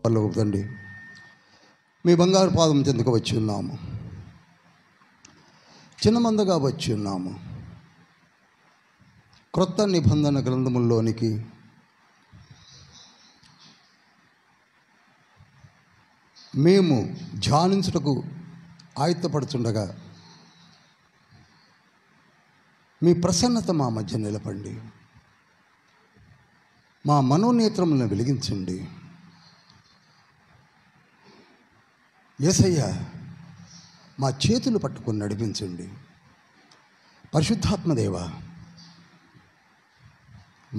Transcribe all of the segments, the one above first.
పరలోకపు తండ్రి, మీ బంగారు పాదం చెందుకు వచ్చి ఉన్నాము. చిన్నమందగా వచ్చి ఉన్నాము. క్రొత్త నిబంధన గ్రంథముల్లోనికి మేము ధ్యానించుటకు ఆయుత్తపడుతుండగా మీ ప్రసన్నత మా మధ్య నిలపండి. మా మనోనేత్రములను వెలిగించండి. యేసయ్య, మా చేతులు పట్టుకొని నడిపించండి. పరిశుద్ధాత్మదేవ,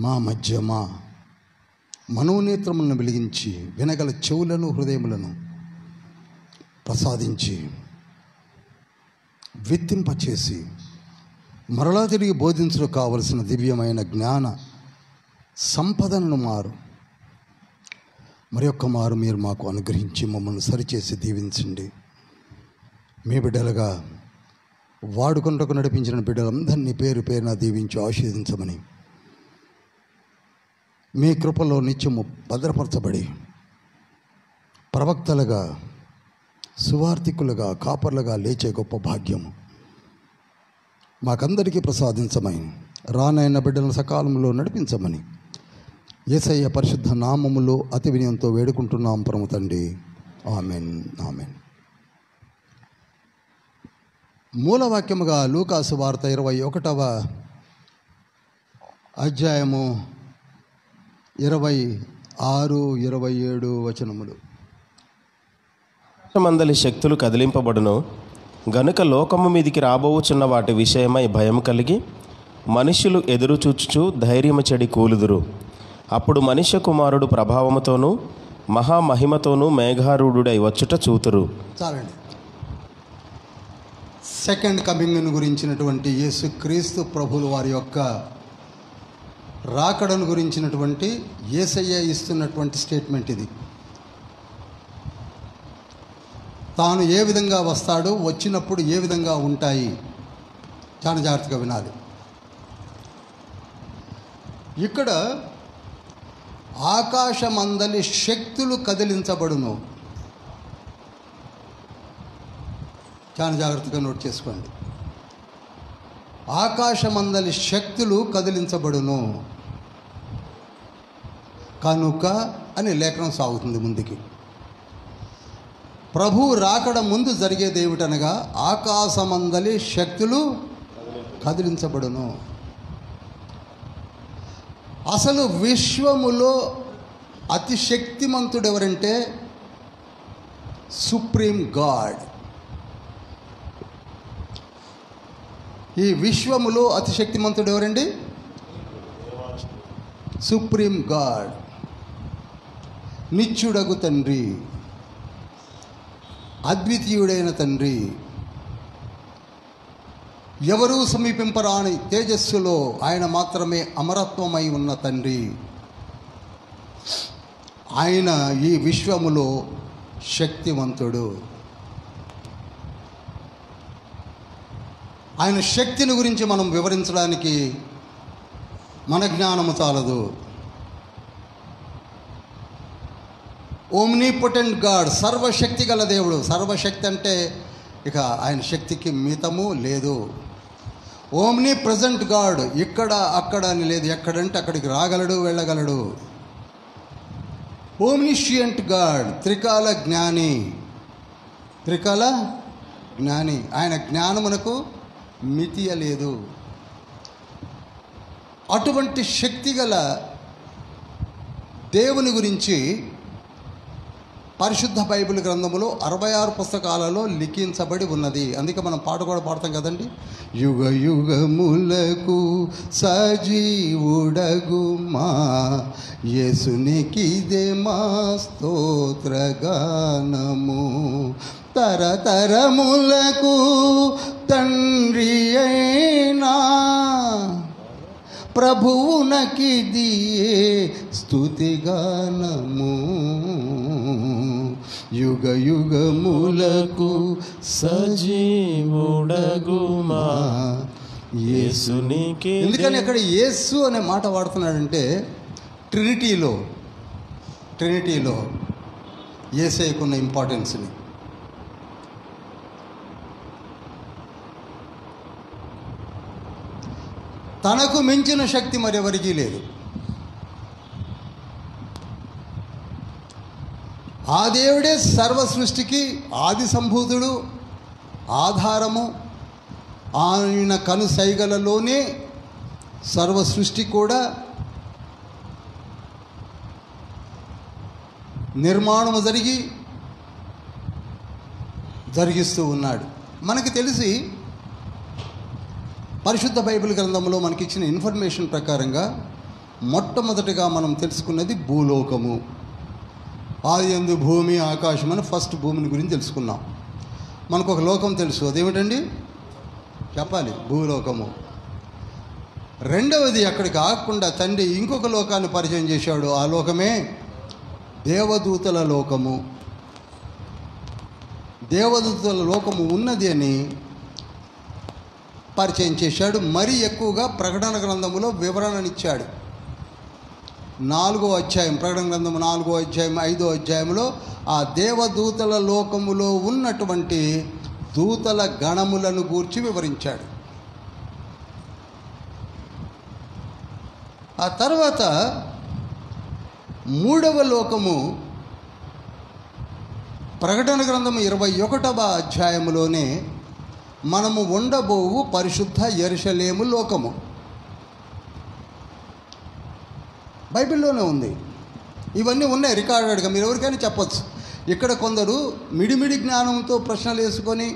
మా మధ్య మా మనోనేత్రములను వెలిగించి వినగల చెవులను హృదయములను ప్రసాదించి విత్తింపచేసి మరలా తిరిగి బోధించడం కావలసిన దివ్యమైన జ్ఞాన సంపదను మరి ఒక్క మారు మీరు మాకు అనుగ్రహించి మమ్మల్ని సరిచేసి దీవించండి. మీ బిడ్డలుగా వాడుకొంటకు నడిపించిన బిడ్డలందరినీ పేరు పేరున దీవించి ఆశీర్వదించమని మీ కృపలో నిత్యము భద్రపరచబడి ప్రవక్తలుగా, సువార్థికులుగా, కాపర్లుగా లేచే గొప్ప భాగ్యము మాకందరికీ ప్రసాదించమని, రానైన బిడ్డలను సకాలంలో నడిపించమని యేసయ్య పరిశుద్ధ నామములో అతి వినయంతో వేడుకుంటున్నాం పరమ తండ్రి. Amen, amen. మూలవాక్యముగా లూకాసు వార్త 21వ అధ్యాయము 26, 27 వచనములు. మందలి శక్తులు కదిలింపబడును గనుక లోకము మీదికి రాబోవుచున్న వాటి విషయమై భయం కలిగి మనుష్యులు ఎదురుచూచుచు ధైర్యము చెడి కూలుదురు. అప్పుడు మనుష్య కుమారుడు ప్రభావముతోనూ మహామహిమతోనూ మేఘారూఢుడై వచ్చుట చూతురు. చాలండి. సెకండ్ కమింగ్ను గురించినటువంటి యేసుక్రీస్తు ప్రభులు వారి యొక్క రాకడను గురించినటువంటి యేసయ్య ఇస్తున్నటువంటి స్టేట్మెంట్ ఇది. తాను ఏ విధంగా వస్తాడో, వచ్చినప్పుడు ఏ విధంగా ఉంటాయి, చాలా జాగ్రత్తగా వినాలి. ఇక్కడ ఆకాశమందలి శక్తులు కదిలించబడును. చాలా జాగ్రత్తగా నోట్ చేసుకోండి. ఆకాశమందలి శక్తులు కదిలించబడును కనుక అని లేఖనం సాగుతుంది ముందుకి. ప్రభు రాకడ ముందు జరిగేది ఏమిటనగా ఆకాశమందలి శక్తులు కదిలించబడును. అసలు విశ్వములో అతి శక్తిమంతుడు ఎవరంటే సుప్రీం గాడ్. ఈ విశ్వములో అతి శక్తిమంతుడు ఎవరండి? సుప్రీం గాడ్, నిత్యుడగు తండ్రి, అద్వితీయుడైన తండ్రి, ఎవరూ సమీపింపరాని తేజస్సులో ఆయన మాత్రమే అమరత్వమై ఉన్న తండ్రి. ఆయన ఈ విశ్వములో శక్తివంతుడు. ఆయన శక్తిని గురించి మనం వివరించడానికి మన జ్ఞానము చాలదు. ఓమ్నిపొటెంట్ గాడ్, సర్వశక్తి గల దేవుడు. సర్వశక్తి అంటే ఇక ఆయన శక్తికి మితము లేదు. ఓమ్ని ప్రజెంట్ గాడ్, ఇక్కడ అక్కడ అని లేదు, ఎక్కడంటే అక్కడికి రాగలడు, వెళ్ళగలడు. ఓమ్నిషియంట్ గాడ్, త్రికాల జ్ఞాని. త్రికాల జ్ఞాని, ఆయన జ్ఞానమునకు మితియ లేదు. అటువంటి శక్తి గల దేవుని గురించి పరిశుద్ధ బైబిల్ గ్రంథములో 66 పుస్తకాలలో లిఖించబడి ఉన్నది. అందుకే మనం పాట కూడా పాడతాం కదండి. యుగ యుగములకు సజీవుడగు మా యేసునికిదే మా స్తోత్రగానము, తరతరములకు తండ్రి అయినా ప్రభువునకిదియే స్తుతిగానము, యుగ యుగములకు సజీవుడగుమా యేసునికి. ఎందుకని అక్కడ యేసు అనే మాట వాడుతున్నాడంటే ట్రినిటీలో యేసయ్యకున్న ఇంపార్టెన్స్ని. తనకు మించిన శక్తి మరెవరికీ లేదు. ఆ దేవుడే సర్వ సృష్టికి ఆది సంభూతుడు, ఆధారము. ఆయన కనుసైగలలోనే సర్వ సృష్టి కూడా నిర్మాణము జరిగిస్తూ ఉన్నాడు. మనకు తెలిసి పరిశుద్ధ బైబిల్ గ్రంథంలో మనకిచ్చిన ఇన్ఫర్మేషన్ ప్రకారంగా మొట్టమొదటిగా మనం తెలుసుకున్నది భూలోకము. ఆదియందు భూమి ఆకాశం అని ఫస్ట్ భూమిని గురించి తెలుసుకున్నాం. మనకు ఒక లోకం తెలుసు, అదేమిటండి? చెప్పాలి, భూలోకము. రెండవది అక్కడికి ఆగకుండా తండ్రి ఇంకొక లోకాన్ని పరిచయం చేశాడు. ఆ లోకమే దేవదూతల లోకము. దేవదూతల లోకము ఉన్నది అని పరిచయం చేశాడు. మరీ ఎక్కువగా ప్రకటన గ్రంథములో వివరణనిచ్చాడు. 4వ అధ్యాయం, ప్రకటన గ్రంథము 4వ అధ్యాయం 5వ అధ్యాయంలో ఆ దేవదూతల లోకములో ఉన్నటువంటి దూతల గణములను గూర్చి వివరించాడు. ఆ తర్వాత 3వ లోకము ప్రకటన గ్రంథము 21వ అధ్యాయములోనే మనము ఉండబోవు పరిశుద్ధ యెరూషలేము లోకము. బైబిల్లోనే ఉంది. ఇవన్నీ ఉన్నాయి రికార్డెడ్గా, మీరు ఎవరికైనా చెప్పచ్చు. ఇక్కడ కొందరు మిడిమిడి జ్ఞానంతో ప్రశ్నలు వేసుకొని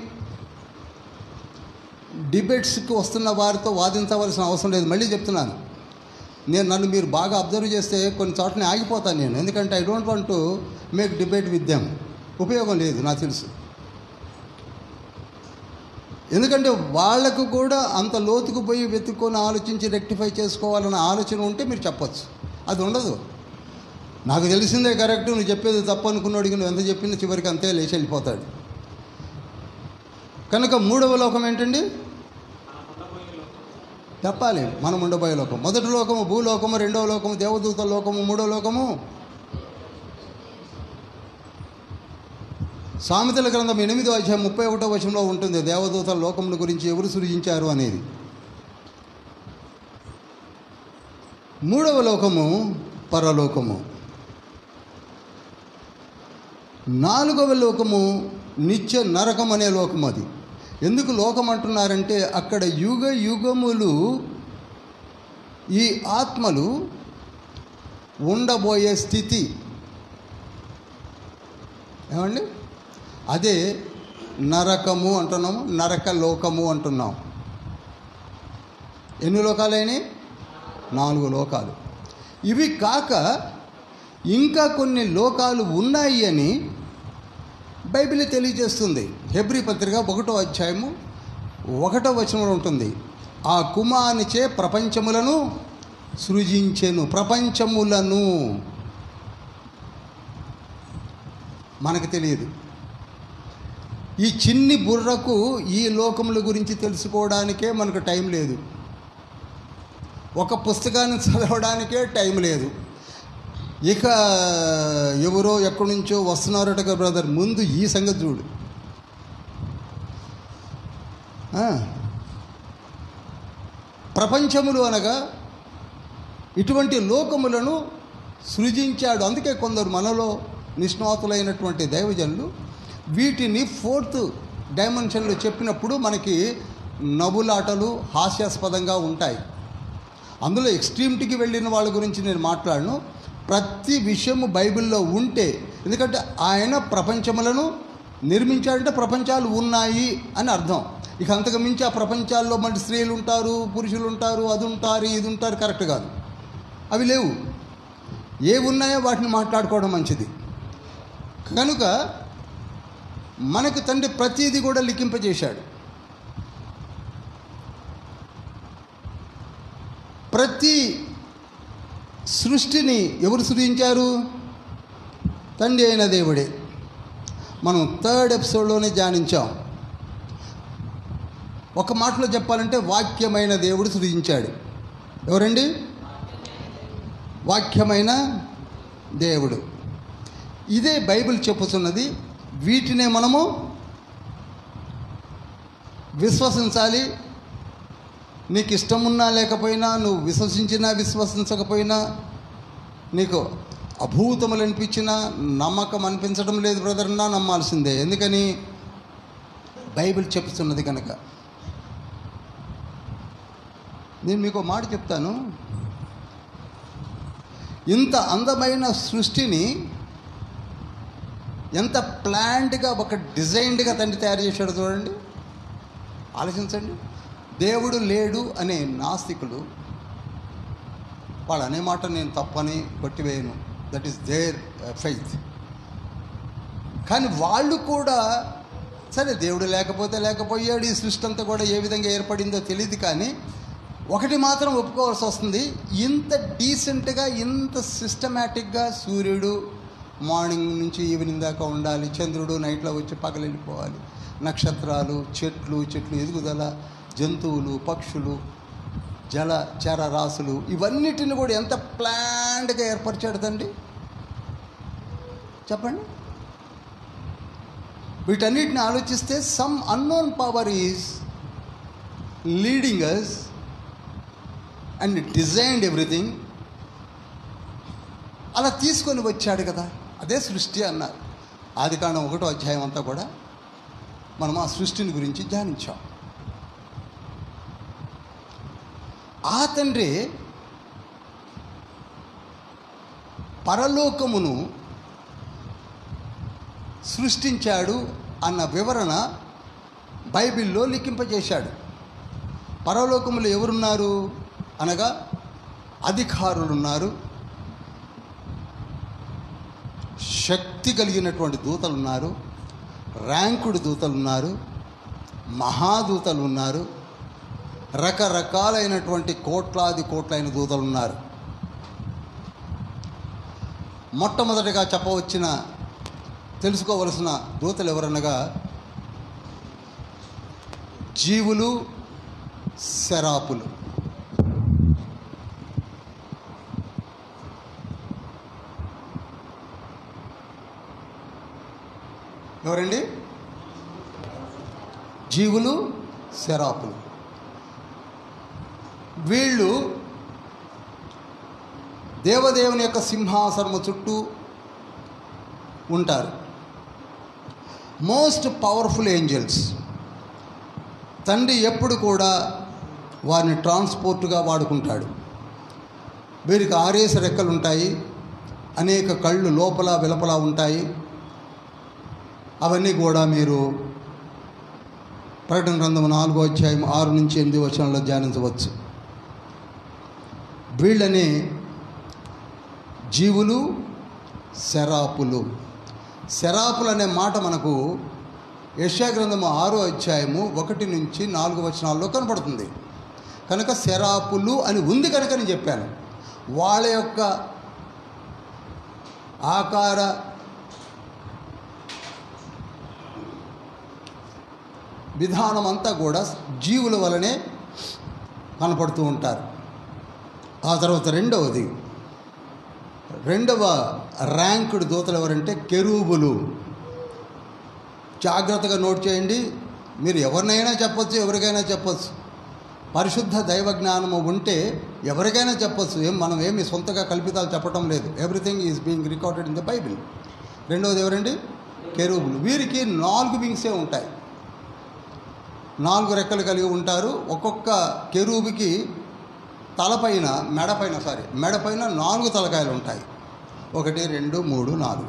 డిబేట్స్కి వస్తున్న వారితో వాదించవలసిన అవసరం లేదు. మళ్ళీ చెప్తున్నాను, నన్ను మీరు బాగా అబ్జర్వ్ చేస్తే కొన్ని చోట్లని ఆగిపోతాను నేను. ఎందుకంటే I don't want to make debate with them. ఉపయోగం లేదు, నాకు తెలుసు. ఎందుకంటే వాళ్లకు కూడా అంత లోతుకు పోయి వెతుక్కొని ఆలోచించి రెక్టిఫై చేసుకోవాలన్న ఆలోచన ఉంటే మీరు చెప్పచ్చు. అది ఉండదు. నాకు తెలిసిందే కరెక్ట్, నువ్వు చెప్పేది తప్పు అనుకున్నాడు, నువ్వు ఎంత చెప్పినా చివరికి అంతే లేచి వెళ్ళిపోతాడు. కనుక 3వ లోకం ఏంటండి? చెప్పాలి, మనం ఉండబోయే లోకం. మొదటి లోకము భూలోకము, 2వ లోకము దేవదూతల లోకము, 3వ లోకము సామెతల గ్రంథం 8వ అధ్యాయం 31వ వచనంలో ఉంటుంది దేవదూతల లోకముల గురించి ఎవరు సృజించారు అనేది. 3వ లోకము పరలోకము. 4వ లోకము నిత్య నరకం అనే లోకం. అది ఎందుకు లోకం అంటున్నారంటే అక్కడ యుగ యుగములు ఈ ఆత్మలు ఉండబోయే స్థితి. ఏమండి? అదే నరకము అంటున్నాము, నరక లోకము అంటున్నాం. ఎన్ని లోకాలైనవి? 4 లోకాలు. ఇవి కాక ఇంకా కొన్ని లోకాలు ఉన్నాయి అని బైబిల్ తెలియజేస్తుంది. హెబ్రీ పత్రిక 1వ అధ్యాయము 1వ వచనంలో ఉంటుంది, ఆ కుమారునిచే ప్రపంచములను సృజించెను. ప్రపంచములను మనకు తెలియదు. ఈ చిన్ని బుర్రకు ఈ లోకముల గురించి తెలుసుకోవడానికే మనకు టైం లేదు. ఒక పుస్తకాన్ని చదవడానికే టైం లేదు. ఇక ఎవరో ఎక్కడి నుంచో వస్తున్నారట బ్రదర్, ముందు ఈ సంగతి చూడు. ప్రపంచములు అనగా ఇటువంటి లోకములను సృజించాడు. అందుకే కొందరు మనలో నిష్ణాతులైనటువంటి దైవజనులు వీటిని 4th డైమెన్షన్లో చెప్పినప్పుడు మనకి నవ్వులాటలు హాస్యాస్పదంగా ఉంటాయి. అందులో ఎక్స్ట్రీమిటీకి వెళ్ళిన వాళ్ళ గురించి నేను మాట్లాడను. ప్రతి విషయము బైబిల్లో ఉంటే, ఎందుకంటే ఆయన ప్రపంచములను నిర్మించాడంటే ప్రపంచాలు ఉన్నాయి అని అర్థం. ఇక అంతకు మించి ఆ ప్రపంచాల్లో మరి స్త్రీలు ఉంటారు, పురుషులు ఉంటారు, అది ఉంటారు, ఇది ఉంటారు, కరెక్ట్ కాదు. అవి లేవు. ఏవి ఉన్నాయో వాటిని మాట్లాడుకోవడం మంచిది. కనుక మనకు తండ్రి ప్రతిదీ కూడా లిఖింపజేశాడు. ప్రతి సృష్టిని ఎవరు సృజించారు? తండ్రి అయిన దేవుడే. మనం 3rd ఎపిసోడ్లోనే ధ్యానించాం. ఒక మాటలో చెప్పాలంటే వాక్యమైన దేవుడు సృజించాడు. ఎవరండి? వాక్యమైన దేవుడు. ఇదే బైబిల్ చెప్పుతున్నది. వీటినే మనము విశ్వసించాలి. నీకు ఇష్టమున్నా లేకపోయినా, నువ్వు విశ్వసించినా విశ్వసించకపోయినా, నీకు అభూతములు అనిపించినా, నమ్మకం అనిపించడం లేదు బ్రదర్ అన్నా నమ్మాల్సిందే. ఎందుకని? బైబిల్ చెప్తున్నది కనుక. నేను మీకు మాట చెప్తాను. ఇంత అందమైన సృష్టిని ఎంత ప్లాన్డ్గా, ఒక డిజైన్డ్గా తండ్రి తయారు చేశాడు చూడండి. ఆలోచించండి. దేవుడు లేడు అనే నాస్తికులు, వాళ్ళు అనే మాట నేను తప్పని కొట్టివేయను, దట్ ఈస్ దేర్ ఫెయిత్. కానీ వాళ్ళు కూడా సరే దేవుడు లేకపోతే లేకపోయాడు, ఈ సృష్టి అంతా కూడా ఏ విధంగా ఏర్పడిందో తెలియదు. కానీ ఒకటి మాత్రం ఒప్పుకోవాల్సి వస్తుంది, ఇంత డీసెంట్గా, ఇంత సిస్టమేటిక్గా సూర్యుడు మార్నింగ్ నుంచి ఈవినింగ్ దాకా ఉండాలి, చంద్రుడు నైట్లో వచ్చి పగలు వెళ్ళిపోవాలి, నక్షత్రాలు, చెట్లు ఎదుగుదల, జంతువులు, పక్షులు, చరరాశులు, ఇవన్నిటిని కూడా ఎంత ప్లాన్డ్గా ఏర్పరిచాడు తండ్రి చెప్పండి. వీటన్నిటిని ఆలోచిస్తే some unknown power is leading us and designed everything. అలా తీసుకొని వచ్చాడు కదా, అదే సృష్టి అన్నారు. ఆదికాండం 1వ అధ్యాయం అంతా కూడా మనం ఆ సృష్టిని గురించి ధ్యానించాం. ఆ తండ్రి పరలోకమును సృష్టించాడు అన్న వివరణ బైబిల్లో లిఖింపజేశాడు. పరలోకములో ఎవరున్నారు అనగా అధికారులు ఉన్నారు, శక్తి కలిగినటువంటి దూతలు ఉన్నారు, ర్యాంకుడు దూతలు ఉన్నారు, మహాదూతలు ఉన్నారు, రకరకాలైనటువంటి కోట్లైన దూతలు ఉన్నారు. మొట్టమొదటిగా తెలుసుకోవలసిన దూతలు ఎవరనగా జీవులు, శరాపులు. ఎవరండి? జీవులు, శరాపులు. వీళ్ళు దేవదేవుని యొక్క సింహాసనము చుట్టూ ఉంటారు. Most powerful angels. తండ్రి ఎప్పుడు కూడా వారిని ట్రాన్స్పోర్ట్గా వాడుకుంటాడు. వీరికి 6 రెక్కలు ఉంటాయి, అనేక కళ్ళు లోపల వెలుపల ఉంటాయి. అవన్నీ కూడా మీరు ప్రకటన గ్రంథం 4వ అధ్యాయం 6 నుంచి 8 వచనాల్లో ధ్యానించవచ్చు. వీళ్ళని జీవులు, శరాపులు. శరాపులు అనే మాట మనకు యెషయా గ్రంథము 6వ అధ్యాయము 1 నుంచి 4 వచనాల్లో కనపడుతుంది. కనుక శరాపులు అని ఉంది కనుక నేను చెప్పాను. వాళ్ళ యొక్క ఆకార విధానం అంతా కూడా జీవుల వలనే కనపడుతూ ఉంటారు. ఆ తర్వాత రెండవ ర్యాంకుడు దూతలు ఎవరంటే కెరూబులు. జాగ్రత్తగా నోట్ చేయండి. మీరు ఎవరినైనా చెప్పచ్చు, ఎవరికైనా చెప్పచ్చు. పరిశుద్ధ దైవ జ్ఞానము ఉంటే ఎవరికైనా చెప్పచ్చు. మనం ఏమి సొంతగా కల్పితాలు చెప్పటం లేదు. Everything is being recorded in the Bible. రెండవది ఎవరండి? కెరూబులు. వీరికి 4 వింగ్సే ఉంటాయి, 4 రెక్కలు కలిగి ఉంటారు. ఒక్కొక్క కెరూబుకి మెడపైన 4 తలకాయలు ఉంటాయి. 1, 2, 3, 4.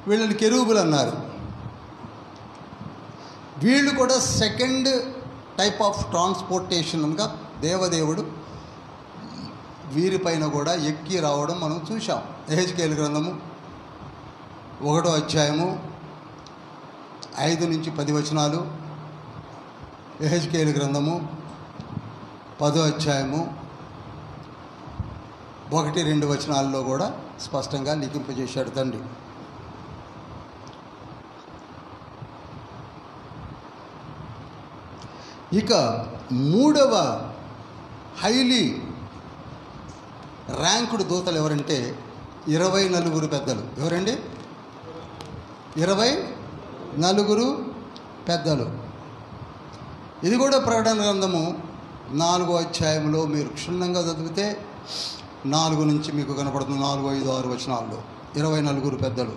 వీళ్ళని కెరూబులు అన్నారు. వీళ్ళు కూడా సెకండ్ టైప్ ఆఫ్ ట్రాన్స్పోర్టేషన్గా దేవదేవుడు వీరిపైన కూడా ఎక్కి రావడం మనం చూసాం. యెహెజ్కేలు గ్రంథము 1వ అధ్యాయము 5 నుంచి 10 వచనాలు, యెహెజ్కేలు గ్రంథము 10వ అధ్యాయము 1, 2 వచనాల్లో కూడా స్పష్టంగా లిఖింపజేశాడు తండ్రి. ఇక 3వ హైలీ ర్యాంకుడు దూతలు ఎవరంటే 24 పెద్దలు. ఎవరండి? 24 పెద్దలు. ఇది కూడా ప్రకటన గ్రంథము 4వ అధ్యాయంలో మీరు క్షుణ్ణంగా చదివితే 4 నుంచి మీకు కనపడుతుంది. 4, 5, 6 వచనాల్లో 24 పెద్దలు.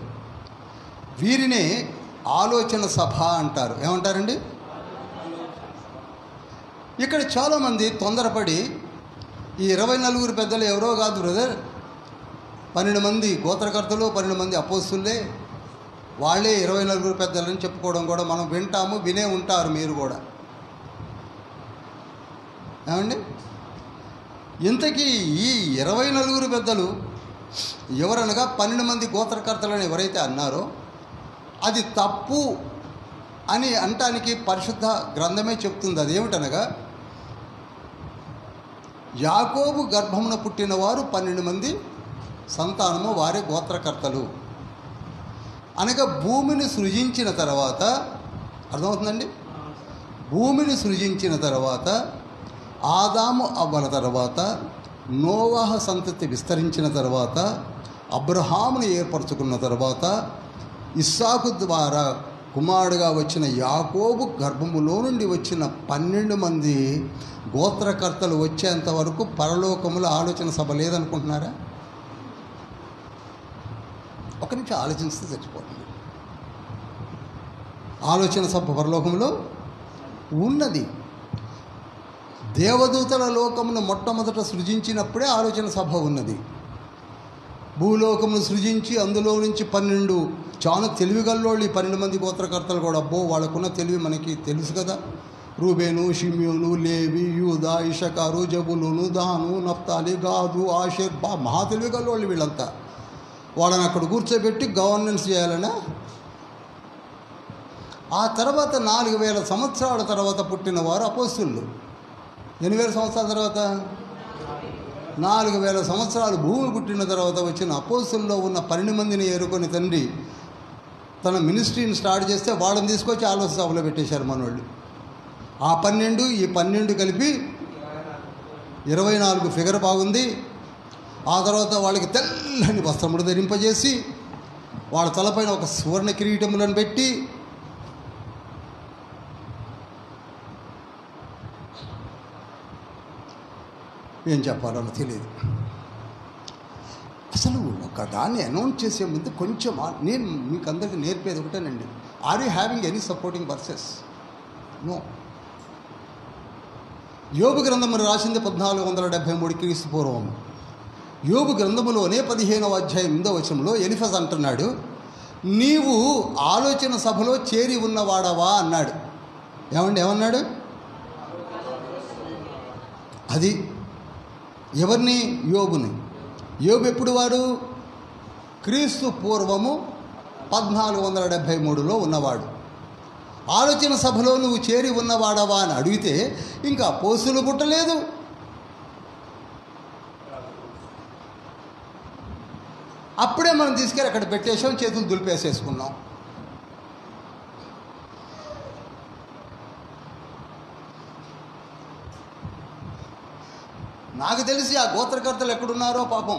వీరినే ఆలోచన సభ అంటారు. ఏమంటారండి? ఇక్కడ చాలామంది తొందరపడి ఈ 24 పెద్దలు ఎవరో కాదు బ్రదర్, 12 మంది గోత్రకర్తలు, 12 మంది అపోస్తులే, వాళ్ళే 24 పెద్దలని చెప్పుకోవడం కూడా మనం వింటాము, వినే ఉంటారు మీరు కూడా. ఏమండి? ఇంతకీ ఈ 24 పెద్దలు ఎవరనగా 12 మంది గోత్రకర్తలని ఎవరైతే అన్నారో అది తప్పు అని అంటానికి పరిశుద్ధ గ్రంథమే చెప్తుంది. అదేమిటనగా యాకోబు గర్భమున పుట్టిన వారు 12 మంది సంతానము, వారే గోత్రకర్తలు. అనగా భూమిని సృజించిన తర్వాత, అర్థమవుతుందండి, భూమిని సృజించిన తర్వాత ఆదాము అవ్వల తర్వాత నోవాహ సంతతి విస్తరించిన తర్వాత అబ్రహామును ఏర్పరచుకున్న తర్వాత ఇస్సాకు ద్వారా కుమారుడుగా వచ్చిన యాకోబు గర్భములో నుండి వచ్చిన 12 మంది గోత్రకర్తలు వచ్చేంత వరకు పరలోకములో ఆలోచన సభ లేదనుకుంటున్నారా? ఒక నిమిషం ఆలోచిస్తే చచ్చిపోతుంది. ఆలోచన సభ పరలోకంలో ఉన్నది. దేవదూతల లోకమును మొట్టమొదట సృజించినప్పుడే ఆలోచన సభ ఉన్నది. భూలోకమును సృజించి అందులో నుంచి 12 చాలా తెలివిగల్లోళ్ళు ఈ 12 మంది గోత్రకర్తలు కూడా. అబ్బో, వాళ్ళకున్న తెలివి మనకి తెలుసు కదా. రూబేను, షిమ్యోను, లేవి, యూదా, ఇషకారు, జబులును, దాను, నఫ్తాలి, గాదు, ఆషేర్, మహా తెలివిగల్లోళ్ళు వీళ్ళంతా. వాళ్ళని అక్కడ కూర్చోబెట్టి గవర్నెన్స్ చేయాలనే. ఆ తర్వాత 4000 సంవత్సరాల తర్వాత పుట్టిన వారు అపోస్తులు. 8000 సంవత్సరాల తర్వాత, 4000 సంవత్సరాలు భూమి పుట్టిన తర్వాత వచ్చిన అపోస్తుల్లో ఉన్న 12 మందిని ఏరుకొని తండ్రి తన మినిస్ట్రీని స్టార్ట్ చేస్తే వాళ్ళని తీసుకొచ్చి ఆలోచన సభలో పెట్టేశారు మనోళ్ళు. ఆ 12 ఈ 12 కలిపి 24 ఫిగర్ బాగుంది. ఆ తర్వాత వాళ్ళకి తెల్లని వస్త్రములు ధరింపజేసి వాళ్ళ తలపైన ఒక సువర్ణ కిరీటములను పెట్టి ఏం చెప్పాలో తెలియదు. అసలు ఒక దాన్ని అనౌన్స్ చేసే ముందు కొంచెం నేను మీకు అందరికీ నేర్పేది ఒకటేనండి. Are you having any supporting verses? No. యోబు గ్రంథమును రాసింది 1473 క్రీస్తు పూర్వం. యోబు గ్రంథములోనే 15వ అధ్యాయం 8వ వచనంలో ఎలిఫజ్ అంటున్నాడు, నీవు ఆలోచన సభలో చేరి ఉన్నవాడవా అన్నాడు. ఏమన్నాడు? అది ఎవరిని? యోబుని. యోబు ఎప్పుడు వాడు? క్రీస్తు పూర్వము 1473లో ఉన్నవాడు. ఆలోచన సభలో నువ్వు చేరి ఉన్నవాడవా అని అడిగితే ఇంకా అపోస్తులు పుట్టలేదు, అప్పుడే మనం తీసుకెళ్ళి అక్కడ పెట్టేసాం, చేతులు దులిపేసేసుకున్నాం. నాకు తెలిసి ఆ గోత్రకర్తలు ఎక్కడున్నారో పాపం,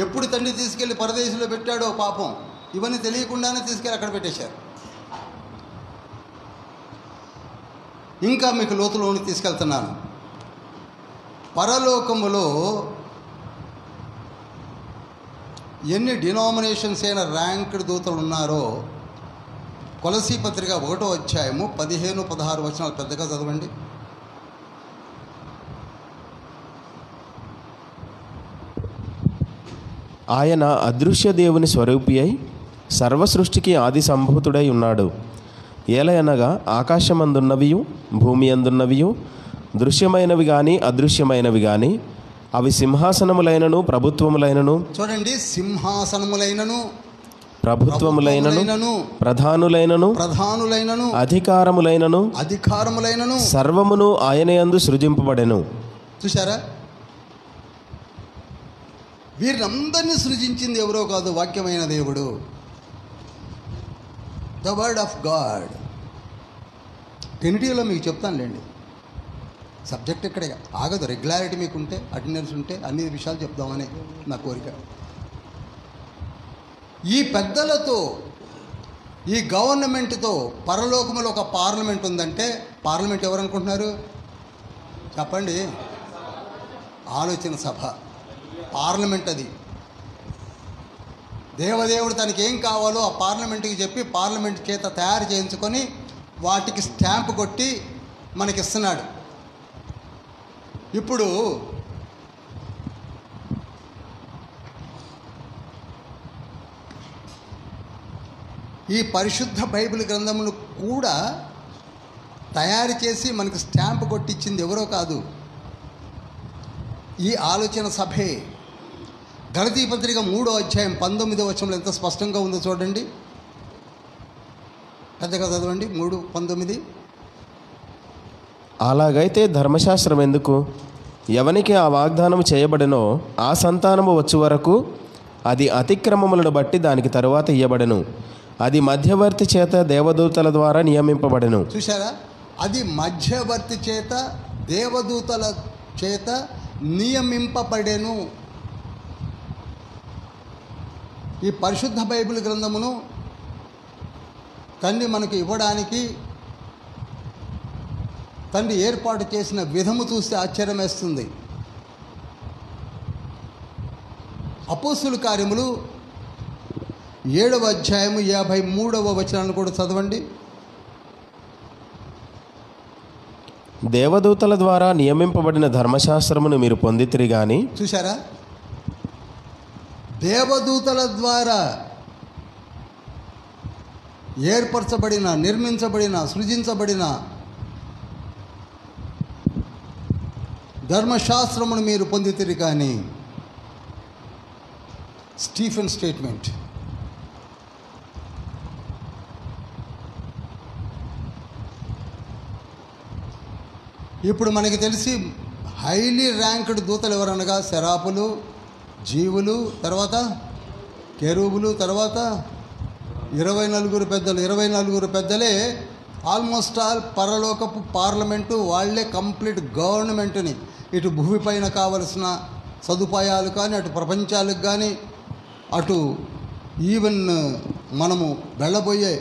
ఎప్పుడు తండ్రి తీసుకెళ్ళి పరదేశంలో పెట్టాడో పాపం, ఇవన్నీ తెలియకుండానే తీసుకెళ్ళి అక్కడ పెట్టేశారు. ఇంకా మీకు లోతులోనికి తీసుకెళ్తున్నాను. పరలోకములో ఎన్ని డినామినేషన్స్ అయిన ర్యాంక్డ్ దూతలు ఉన్నారో కొలసీ పత్రిక 1వ అధ్యాయము 15, 16 వచనాలు పెద్దగా చదవండి. ఆయన అదృశ్య దేవుని స్వరూపి అయి సర్వసృష్టికి ఆది సంభూతుడై ఉన్నాడు. ఏలయనగా ఆకాశమందున్నవియు భూమి అందున్నవియు దృశ్యమైనవి కానీ అదృశ్యమైనవి కానీ అవి సింహాసనములైనను ప్రభుత్వములైనను. చూడండి, సింహాసనములైనను ప్రభుత్వములైనను ప్రధానులైనను అధికారములైనను సర్వమును ఆయనయందు సృజింపబడెను. చూసారా? వీరినందరినీ సృజించింది ఎవరో కాదు, వాక్యమైన దేవుడు, ద వర్డ్ ఆఫ్ గాడ్. ట్రినిటీలో మీకు చెప్తానులేండి. సబ్జెక్ట్ ఇక్కడే ఆగదు. రెగ్యులారిటీ మీకుంటే, అటెండెన్స్ ఉంటే అన్ని విషయాలు చెప్దామని నా కోరిక. ఈ పెద్దలతో, ఈ గవర్నమెంట్తో పరలోకంలో ఒక పార్లమెంట్ ఉందంటే, పార్లమెంట్ ఎవరు అనుకుంటున్నారు చెప్పండి? ఆలోచన సభ పార్లమెంట్. అది దేవదేవుడు తనకి ఏం కావాలో ఆ పార్లమెంట్కి చెప్పి పార్లమెంట్ చేత తయారు చేయించుకొని వాటికి స్టాంప్ కొట్టి మనకిస్తున్నాడు. ఇప్పుడు ఈ పరిశుద్ధ బైబిల్ గ్రంథమును కూడా తయారు చేసి మనకు స్టాంప్ కొట్టించింది ఎవరో కాదు, ఈ ఆలోచన సభే. గలతీ పత్రిక 3వ అధ్యాయం 19వ వచనంలో ఎంత స్పష్టంగా ఉందో చూడండి. పెద్దగా చదవండి. 3:19. అలాగైతే ధర్మశాస్త్రం ఎందుకు? ఎవనికి ఆ వాగ్దానం చేయబడెనో ఆ సంతానము వచ్చు వరకు అది అతిక్రమములను బట్టి దానికి తరువాత ఇయ్యబడెను. అది మధ్యవర్తి చేత దేవదూతల ద్వారా నియమింపబడెను. చూసారా? అది మధ్యవర్తి చేత దేవదూతల చేత నియమింపబడెను. ఈ పరిశుద్ధ బైబిల్ గ్రంథమును తండ్రి మనకు ఇవ్వడానికి తండ్రి ఏర్పాటు చేసిన విధము చూస్తే ఆశ్చర్యం వేస్తుంది. అపోస్తుల కార్యములు 7వ అధ్యాయము 53వ వచనాన్ని కూడా చదవండి. దేవదూతల ద్వారా నియమింపబడిన ధర్మశాస్త్రమును మీరు పొందితిరి గాని. చూసారా? దేవదూతల ద్వారా ఏర్పరచబడిన, నిర్మించబడిన, సృజించబడిన ధర్మశాస్త్రమును మీరు పొందితిరి కానీ. Stephen statement. ఇప్పుడు మనకి తెలిసి హైలీ ర్యాంక్డ్ దూతలు ఎవరనగా శరాపులు, జీవులు, తర్వాత కెరూబులు, తర్వాత 24 పెద్దలు. 24 పెద్దలే ఆల్మోస్ట్ ఆల్ పరలోకపు పార్లమెంటు. వాళ్ళే కంప్లీట్ గవర్నమెంట్ని ఇటు భూమిపైన కావలసిన సదుపాయాలు కానీ, అటు ప్రపంచాలకు కానీ, అటు ఈవెన్ మనము వెళ్ళబోయే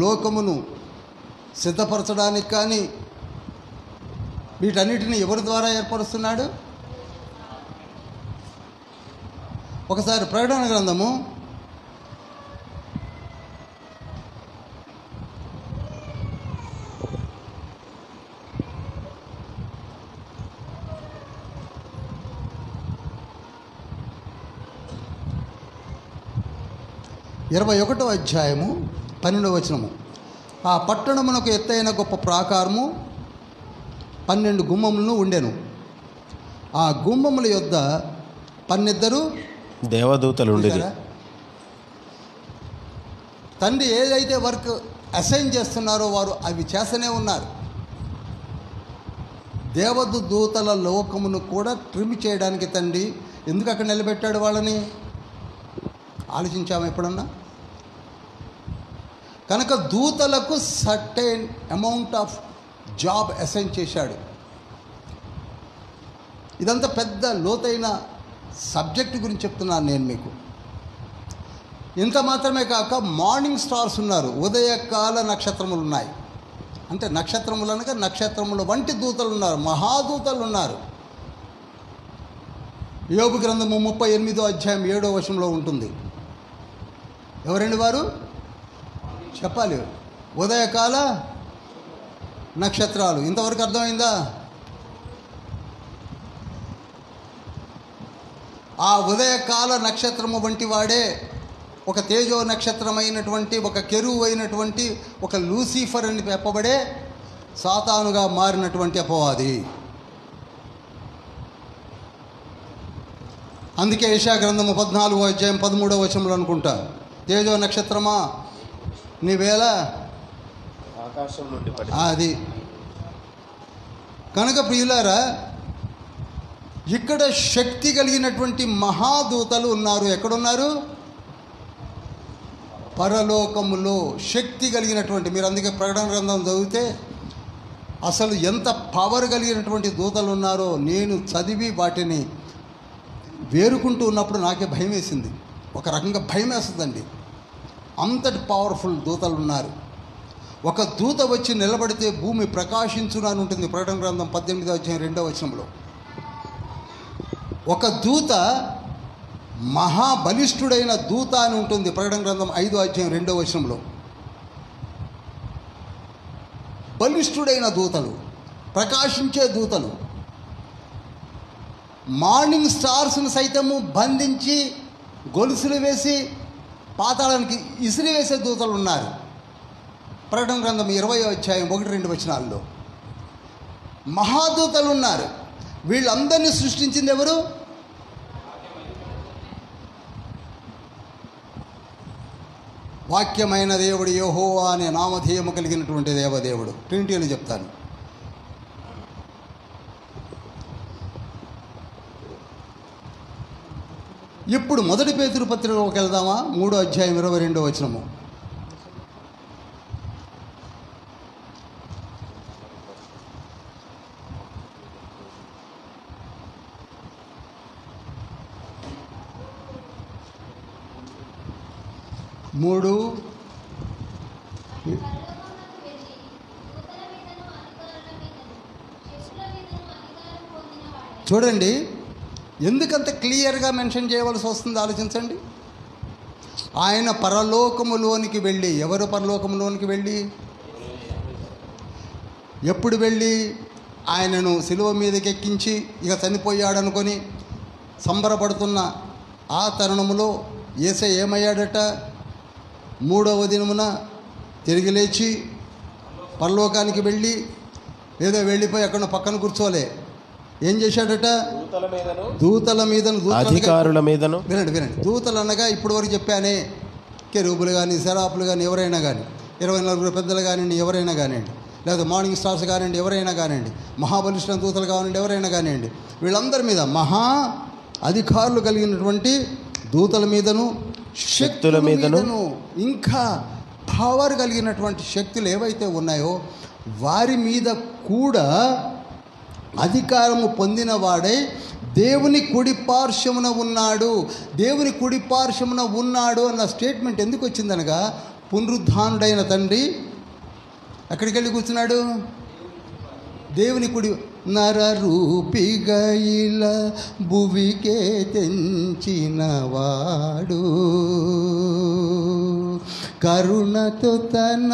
లోకమును సిద్ధపరచడానికి కానీ వీటన్నిటిని ఎవరి ద్వారా ఏర్పరుస్తున్నాడు? ఒకసారి ప్రకటన గ్రంథము 21వ అధ్యాయము 12వ వచనము. ఆ పట్టణమునకు ఎత్తైన గొప్ప ప్రాకారము 12 గుమ్మములను ఉండెను. ఆ గుమ్మముల యొద్ద 12 దేవదూతలు ఉండేది. తండ్రి ఏదైతే వర్క్ అసైన్ చేస్తున్నారో వారు అవి చేస్తూనే ఉన్నారు. దేవదూతల లోకమును కూడా ట్రిమ్ చేయడానికి తండ్రి ఎందుకు అక్కడ నిలబెట్టాడు వాళ్ళని? ఆలోచించాము ఎప్పుడన్నా? కనుక దూతలకు certain amount of job assign చేశాడు. ఇదంతా పెద్ద లోతైన సబ్జెక్ట్ గురించి చెప్తున్నాను నేను మీకు. ఇంత మాత్రమే కాక మార్నింగ్ స్టార్స్ ఉన్నారు, ఉదయకాల నక్షత్రములు ఉన్నాయి. అంటే నక్షత్రములు అనగా నక్షత్రముల వంటి దూతలు ఉన్నారు, మహాదూతలు ఉన్నారు. యోబు గ్రంథము 38వ అధ్యాయం 7వ వచనంలో ఉంటుంది. ఎవరండి వారు? చెప్పాలి. ఉదయకాల నక్షత్రాలు. ఇంతవరకు అర్థమైందా? ఆ ఉదయకాల నక్షత్రము వంటి వాడే ఒక తేజో నక్షత్రమైనటువంటి, ఒక కెరువు అయినటువంటి, ఒక లూసిఫర్ అని చెప్పబడే సాతానుగా మారినటువంటి అపవాది. అందుకే యెషయా గ్రంథము 14వ అధ్యాయం 13వ వచనంలో అనుకుంటా, తేజో నక్షత్రమా నీవేళ ఆకాశం నుండి పడి. అది కనుక ప్రియులారా, ఇక్కడ శక్తి కలిగినటువంటి మహాదూతలు ఉన్నారు. ఎక్కడున్నారు? పరలోకములో శక్తి కలిగినటువంటి. మీరు అందుకే ప్రకటన గ్రంథం చదివితే అసలు ఎంత పవర్ కలిగినటువంటి దూతలు ఉన్నారో నేను చదివి వాటిని వేరుకుంటూ ఉన్నప్పుడు నాకే భయం వేసింది. ఒక రకంగా భయం వేస్తుందండి. అంతటి పవర్ఫుల్ దూతలు ఉన్నారు. ఒక దూత వచ్చి నిలబడితే భూమి ప్రకాశించును అని ఉంటుంది ప్రకటన గ్రంథం 18వ అధ్యాయం 2వ వచనంలో. ఒక దూత మహాబలిష్ఠుడైన దూత అని ఉంటుంది ప్రకటన గ్రంథం 5వ అధ్యాయం 2వ వచనంలో. బలిష్ఠుడైన దూతలు, ప్రకాశించే దూతలు, మార్నింగ్ స్టార్స్ను సైతము బంధించి గొలుసులు వేసి పాతాళానికి ఇసిరివేసే దూతలు ఉన్నారు. ప్రకటన గ్రంథం 20వ అధ్యాయం 1-2 వచనాల్లో మహాదూతలు ఉన్నారు. వీళ్ళందరినీ సృష్టించింది ఎవరు? వాక్యమైన దేవుడు యెహోవా అనే నామధేయము కలిగినటువంటి దేవదేవుడు. ట్రినిటీని చెప్తాను. ఇప్పుడు మొదటి పేతురు పత్రికలోకి వెళ్దామా? 3వ అధ్యాయం 22వ వచనము. మూడు చూడండి, ఎందుకంత క్లియర్గా మెన్షన్ చేయవలసి వస్తుంది ఆలోచించండి. ఆయన పరలోకములోనికి వెళ్ళి, ఎవరు పరలోకములోనికి వెళ్ళి, ఎప్పుడు వెళ్ళి ఆయనను సిలువ మీదకి ఎక్కించి ఇక చనిపోయాడనుకొని సంబరపడుతున్న ఆ తరుణములో యేసయ్య ఏమయ్యాడట? 3వ దినమున తిరిగి లేచి పరలోకానికి వెళ్ళి, ఏదో వెళ్ళిపోయి అక్కడ పక్కన కూర్చోలే, ఏం చేశాడట? దూతల మీదను, అధికారుల మీదను. వినండి, దూతలు అనగా ఇప్పుడు వరకు చెప్పానే, కెరూబులు కానీ సెరాపులు కానీ ఎవరైనా కానీ, 24 పెద్దలు కానివ్వండి, ఎవరైనా కానివ్వండి, లేదా మార్నింగ్ స్టార్స్ కానివ్వండి, ఎవరైనా కానివ్వండి, మహాబలిష్ఠ దూతలు కానివ్వండి, ఎవరైనా కానివ్వండి, వీళ్ళందరి మీద మహా అధికారులు కలిగినటువంటి దూతల మీదను, శక్తుల మీదను, ఇంకా పవర్ కలిగినటువంటి శక్తులు ఏవైతే ఉన్నాయో వారి మీద కూడా అధికారము పొందిన వాడే దేవుని కుడి పార్శ్వమున ఉన్నాడు. దేవుని కుడి పార్శ్వమున ఉన్నాడు అన్న స్టేట్మెంట్ ఎందుకు వచ్చిందనగా, పునరుద్ధానుడైన తండ్రి ఎక్కడికి వెళ్ళి కూర్చున్నాడు? దేవుని కుడి. నరరూపిగా ఇలా భువికే తెంచినవాడు, కరుణతో తన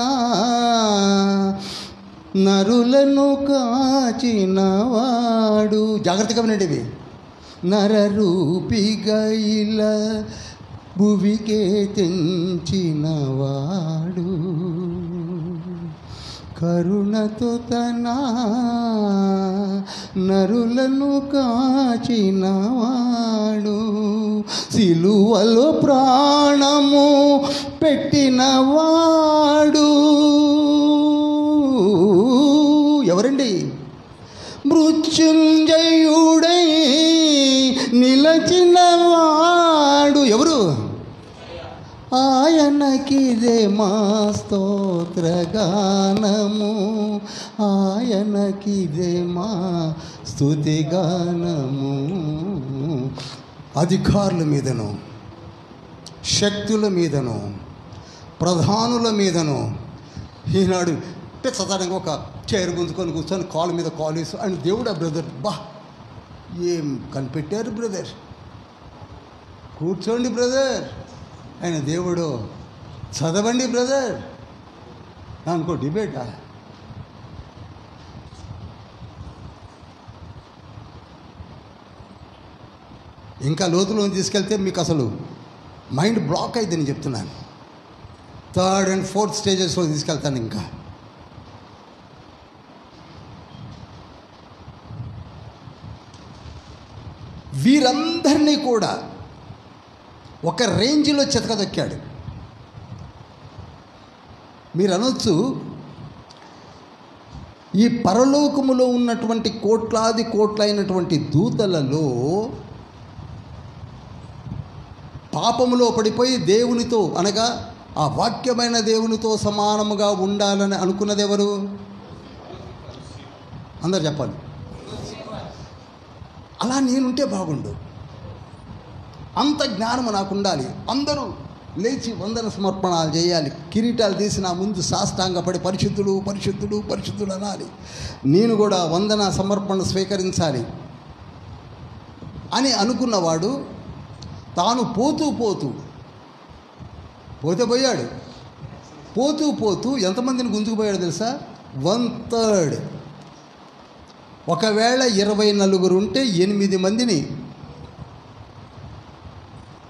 నరులను కాచినవాడు. జాగ్రత్తగా వినండి ఇవి. నరరూపిగా ఇలా భువికే తెంచినవాడు, కరుణతో తన నరులను కాచినవాడు, సిలువలో ప్రాణము పెట్టినవాడు. ఎవరండి? మృత్యుంజయుడై నిలచినవాడు. ఎవరు? ఆయనకిదే మా స్తోత్రగానము, ఆయనకిదే మా స్తుతిగానము. అధికారుల మీదను, శక్తుల మీదను, ప్రధానుల మీదను ఈనాడు చదవడానికి ఒక చైర్ గుంజుకొని కూర్చొని కాలు మీద కాలు వేసు అండ్ దేవుడా బ్రదర్, బా ఏం కనిపెట్టారు బ్రదర్, కూర్చోండి బ్రదర్, ఆయన దేవుడు, చదవండి బ్రదర్ అనుకో. డిబేటా? ఇంకా లోతులో తీసుకెళ్తే మీకు అసలు మైండ్ బ్లాక్ అయితే నేను చెప్తున్నాను. 3rd and 4th స్టేజెస్లో తీసుకెళ్తాను. ఇంకా వీరందరినీ కూడా ఒక రేంజ్లో చెతకదొక్కాడు. మీరు అనొచ్చు, ఈ పరలోకములో ఉన్నటువంటి కోట్లాది కోట్లైనటువంటి దూతలలో పాపములో పడిపోయి దేవునితో అనగా ఆ వాక్యమైన దేవునితో సమానముగా ఉండాలని అనుకున్నది ఎవరు? అందరు చెప్పాలి. అలా నేనుంటే బాగుండు, అంత జ్ఞానం నాకు ఉండాలి. అందరూ లేచి వందన సమర్పణాలు చేయాలి, కిరీటాలు తీసి నా ముందు సాష్టాంగపడి పరిశుద్ధుడు పరిశుద్ధుడు పరిశుద్ధుడు అనాలి. నేను కూడా వందన సమర్పణ స్వీకరించాలి అని అనుకున్నవాడు తాను పోతూ పోయాడు. పోతూ ఎంతమందిని గుంజుకుపోయాడు తెలుసా? 1/3. ఒకవేళ 24 ఉంటే 8 మందిని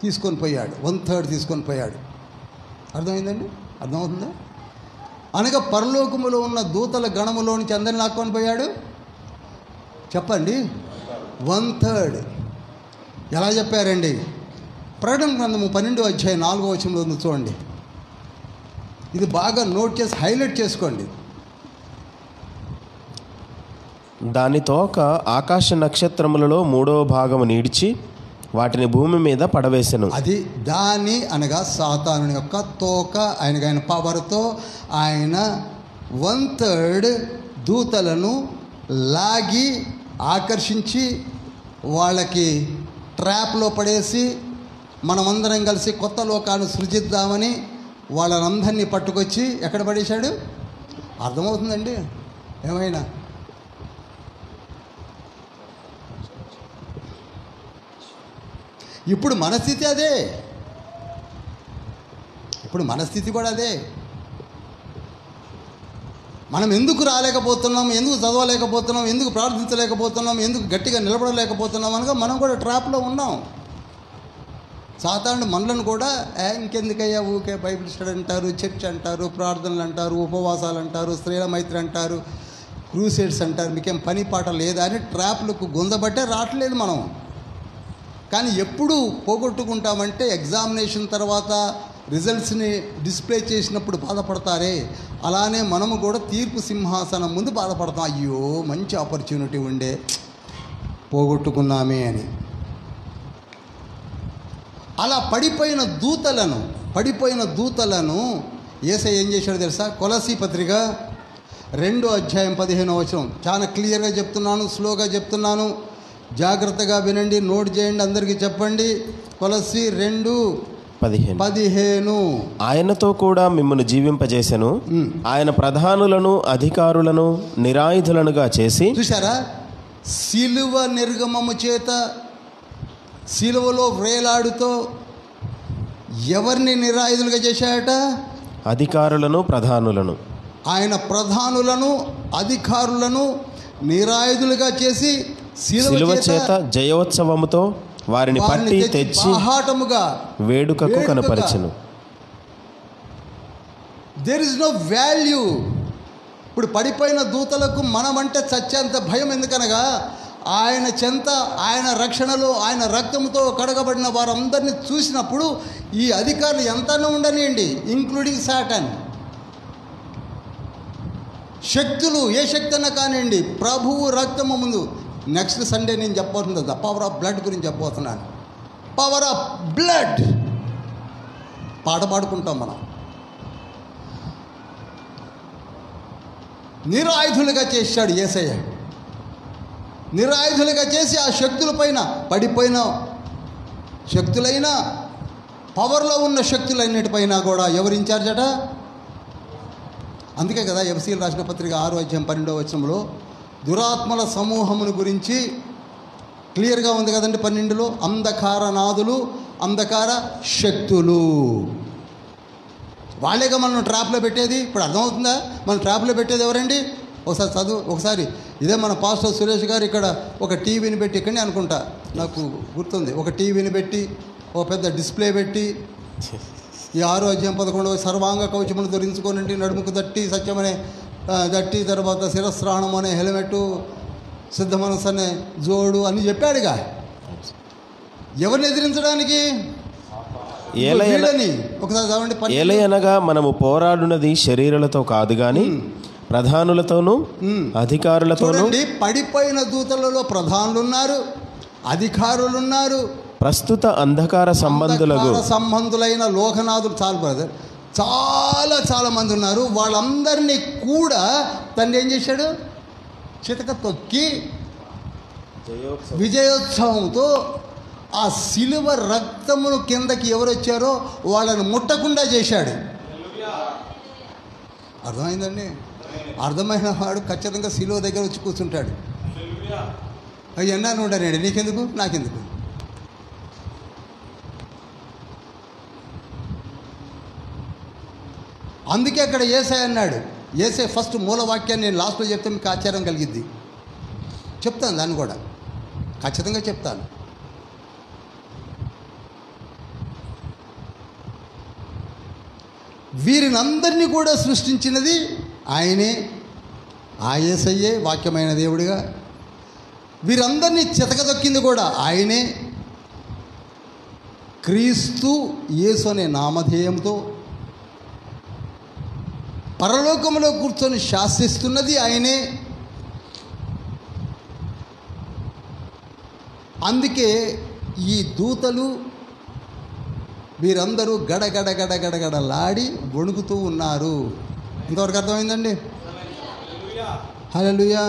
తీసుకొని పోయాడు. 1/3 తీసుకొని పోయాడు. అర్థమైందండి? అర్థమవుతుందా? అనగా పరలోకములో ఉన్న దూతల గణములో నుంచి అందరిని లాక్కొని పోయాడు. చెప్పండి, 1/3. ఎలా చెప్పారండి? ప్రకటన గ్రంథము 12వ అధ్యాయం 4వ వచనంలో ఉంది చూడండి. ఇది బాగా నోట్ చేసి హైలైట్ చేసుకోండి. దాని తోక ఆకాశ నక్షత్రములలో 3వ భాగము నీడ్చి వాటిని భూమి మీద పడవేసెను. అది దాని అనగా సాతాను యొక్క తోక. ఆయన పవర్తో ఆయన 1/3 దూతలను లాగి ఆకర్షించి వాళ్ళకి ట్రాప్లో పడేసి మనమందరం కలిసి కొత్త లోకాన్ని సృజిద్దామని వాళ్ళనందరినీ పట్టుకొచ్చి ఎక్కడ పడేశాడు? అర్థమవుతుందండి ఏమైనా? ఇప్పుడు మనస్థితి అదే. ఇప్పుడు మనస్థితి కూడా అదే. మనం ఎందుకు రాలేకపోతున్నాం, ఎందుకు చదవలేకపోతున్నాం, ఎందుకు ప్రార్థించలేకపోతున్నాం, ఎందుకు గట్టిగా నిలబడలేకపోతున్నాం అనగా మనం కూడా ట్రాప్లో ఉన్నాం. సాధారణ మనలను కూడా ఇంకెందుకయ్యా ఊకే బైబిల్ స్టడీ అంటారు, చర్చ్ అంటారు, ప్రార్థనలు అంటారు, ఉపవాసాలు అంటారు, స్త్రీల మైత్రి అంటారు, క్రూసేడ్స్ అంటారు, మీకేం పని పాట లేదా అని ట్రాప్లకు గుందబట్టే రావట్లేదు మనం. కానీ ఎప్పుడు పోగొట్టుకుంటామంటే ఎగ్జామినేషన్ తర్వాత రిజల్ట్స్ని డిస్ప్లే చేసినప్పుడు బాధపడతారే, అలానే మనము కూడా తీర్పు సింహాసనం ముందు బాధపడతాం. అయ్యో మంచి ఆపర్చునిటీ ఉండే, పోగొట్టుకున్నామే అని. అలా పడిపోయిన దూతలను యేసయ్య ఏం చేశాడు తెలుసా? కొలసీ పత్రిక 2వ అధ్యాయం 15వ వచనం. చాలా క్లియర్గా చెప్తున్నాను, స్లోగా చెప్తున్నాను, జాగ్రత్తగా వినండి, నోట్ చేయండి, అందరికీ చెప్పండి. కొలసీ 2:15. ఆయనతో కూడా మిమ్మల్ని జీవింపజేసెను, ఆయన ప్రధానులను అధికారులను నిరాయుధులనుగా చేసి. చూసారా? శిలువ నిర్గమము చేత, శిలువలో వ్రేలాడుతో ఎవరిని నిరాయుధులుగా చేశాడట? అధికారులను ప్రధానులను. ఆయన ప్రధానులను అధికారులను నిరాయుధులుగా చేసి శిలువ చేత జయోత్సవముతో వారిని పట్టి తెచ్చి ఆహాటముగా వేడుకకు కనపరిచెను. There is no value. ఇప్పుడు పడిపోయిన దూతలకు మనమంటే చచ్చేంత భయం. ఎందుకనగా ఆయన చెంత, ఆయన రక్షణలో, ఆయన రక్తంతో కడగబడిన వారందరినీ చూసినప్పుడు ఈ అధికారులు ఎంతనో ఉండనియండి, ఇంక్లూడింగ్ సాటన్, శక్తులు ఏ శక్తి అన్నా కానివ్వండి, ప్రభువు రక్తము ముందు. నెక్స్ట్ సండే నేను చెప్పబోతుంది ద పవర్ ఆఫ్ బ్లడ్ గురించి చెప్పబోతున్నాను. పవర్ ఆఫ్ బ్లడ్ పాట పాడుకుంటాం మనం. నిరాయుధులుగా చేశాడు యేసయ్య. నిరాయుధులుగా చేసి ఆ శక్తుల పైన, పడిపోయిన శక్తులైనా, పవర్లో ఉన్న శక్తులన్నిటిపైన కూడా ఎవరు ఇన్ఛార్జ్ అట? అందుకే కదా ఎఫ్సీలు రాసిన పత్రిక 6వ అధ్యాయం 12వ వచనంలో దురాత్మల సమూహమును గురించి క్లియర్గా ఉంది కదండి. 12లో అంధకార నాదులు, అంధకార శక్తులు, వాళ్ళేగా మనం ట్రాప్లో పెట్టేది. ఇప్పుడు అర్థమవుతుందా? మనం ట్రాప్లో పెట్టేది ఎవరండి? ఒకసారి చదువు, ఒకసారి ఇదే మన పాస్టర్ సురేష్ గారు ఇక్కడ ఒక టీవీని పెట్టి, ఇక్కడనే అనుకుంటా నాకు గుర్తుంది, ఒక టీవీని పెట్టి, ఒక పెద్ద డిస్ప్లే పెట్టి, ఈ 6వ అధ్యాయం 11 సర్వాంగ కవచములు ధరించుకోనండి, నడుముకు దట్టి సత్యమనే దట్టి, తర్వాత శిరస్త్రాణం అనే హెల్మెట్, సిద్ధ మనసు అనే జోడు అని చెప్పాడుగా. ఎవరిని ఎదిరించడానికి? ఒకసారి చదవండి. ఏలయనగా మనము పోరాడున్నది శరీరాలతో కాదు గాని ప్రధానులతోనూ అధికారులతోనూ. పడిపోయిన దూతలలో ప్రధానులు ఉన్నారు, అధికారులు ఉన్నారు, ప్రస్తుత అంధకార సంబంధులైన లోకనాథులు. చాలు బ్రదర్, చాలా మంది ఉన్నారు. వాళ్ళందరినీ కూడా తండ్రి ఏం చేశాడు? చితక తొక్కి విజయోత్సవంతో ఆ శిలువ రక్తమును కిందకి ఎవరు వచ్చారో వాళ్ళని ముట్టకుండా చేశాడు. అర్థమైందండి? అర్థమైన వాడు ఖచ్చితంగా శిలువ దగ్గర వచ్చి కూర్చుంటాడు. అవి ఎన్నాను ఉంటానండి, నీకెందుకు నాకెందుకు. అందుకే అక్కడ యేసయ్య అన్నాడు. యేసయ్య ఫస్ట్ మూల వాక్యాన్ని నేను లాస్ట్లో చెప్తే మీకు ఆశ్చర్యం కలిగిద్ది. చెప్తాను దాన్ని కూడా, ఖచ్చితంగా చెప్తాను. వీరినందరినీ కూడా సృష్టించినది ఆయనే, ఆ యేసయ్యే వాక్యమైన దేవుడిగా. వీరందరినీ చితకదొక్కింది కూడా ఆయనే. క్రీస్తు యేసు అనే నామధేయంతో పరలోకంలో కూర్చొని శాసిస్తున్నది ఆయనే. అందుకే ఈ దూతలు వీరందరూ గడగడగడగడగడలాడి వణుకుతూ ఉన్నారు. ఇంతవరకు అర్థమైందండి? హల్లెలూయా.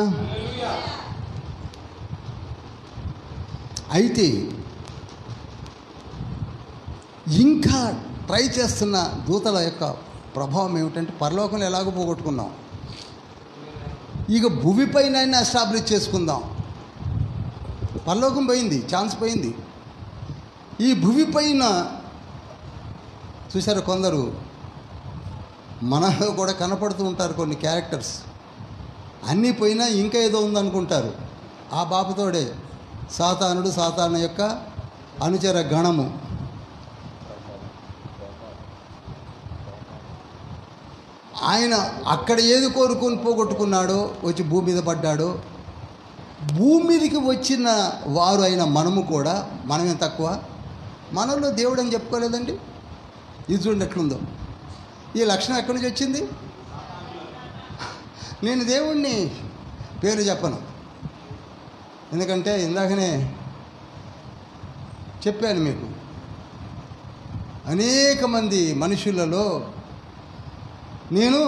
అయితే ఇంకా ట్రై చేస్తున్న దూతల యొక్క ప్రభావం ఏమిటంటే, పరలోకంలో ఎలాగో పోగొట్టుకున్నాం, ఇక భూమిపైన ఎస్టాబ్లిష్ చేసుకుందాం. పరలోకం పోయింది, ఛాన్స్ పోయింది. ఈ భూమిపైన చూసారు కొందరు మనలో కూడా కనపడుతూ ఉంటారు కొన్ని క్యారెక్టర్స్. అన్నీ పోయినా ఇంకా ఏదో ఉందనుకుంటారు. ఆ బాపుతోడే సాతానుడు, సాతాను యొక్క అనుచర గణము. ఆయన అక్కడ ఏది కోరుకొని పోగొట్టుకున్నాడో వచ్చి భూమి మీద పడ్డాడో, భూమి మీదకి వచ్చిన వారు అయిన మనము కూడా, మనమేం తక్కువ? మనలో దేవుడు అని చెప్పుకోలేదండి. ఇది చూడండి ఎట్లుందో. ఈ లక్షణం ఎక్కడి నుంచి వచ్చింది? నేను దేవుణ్ణి పేరు చెప్పను, ఎందుకంటే ఇందాకనే చెప్పాను మీకు, అనేక మంది మనుషులలో నేను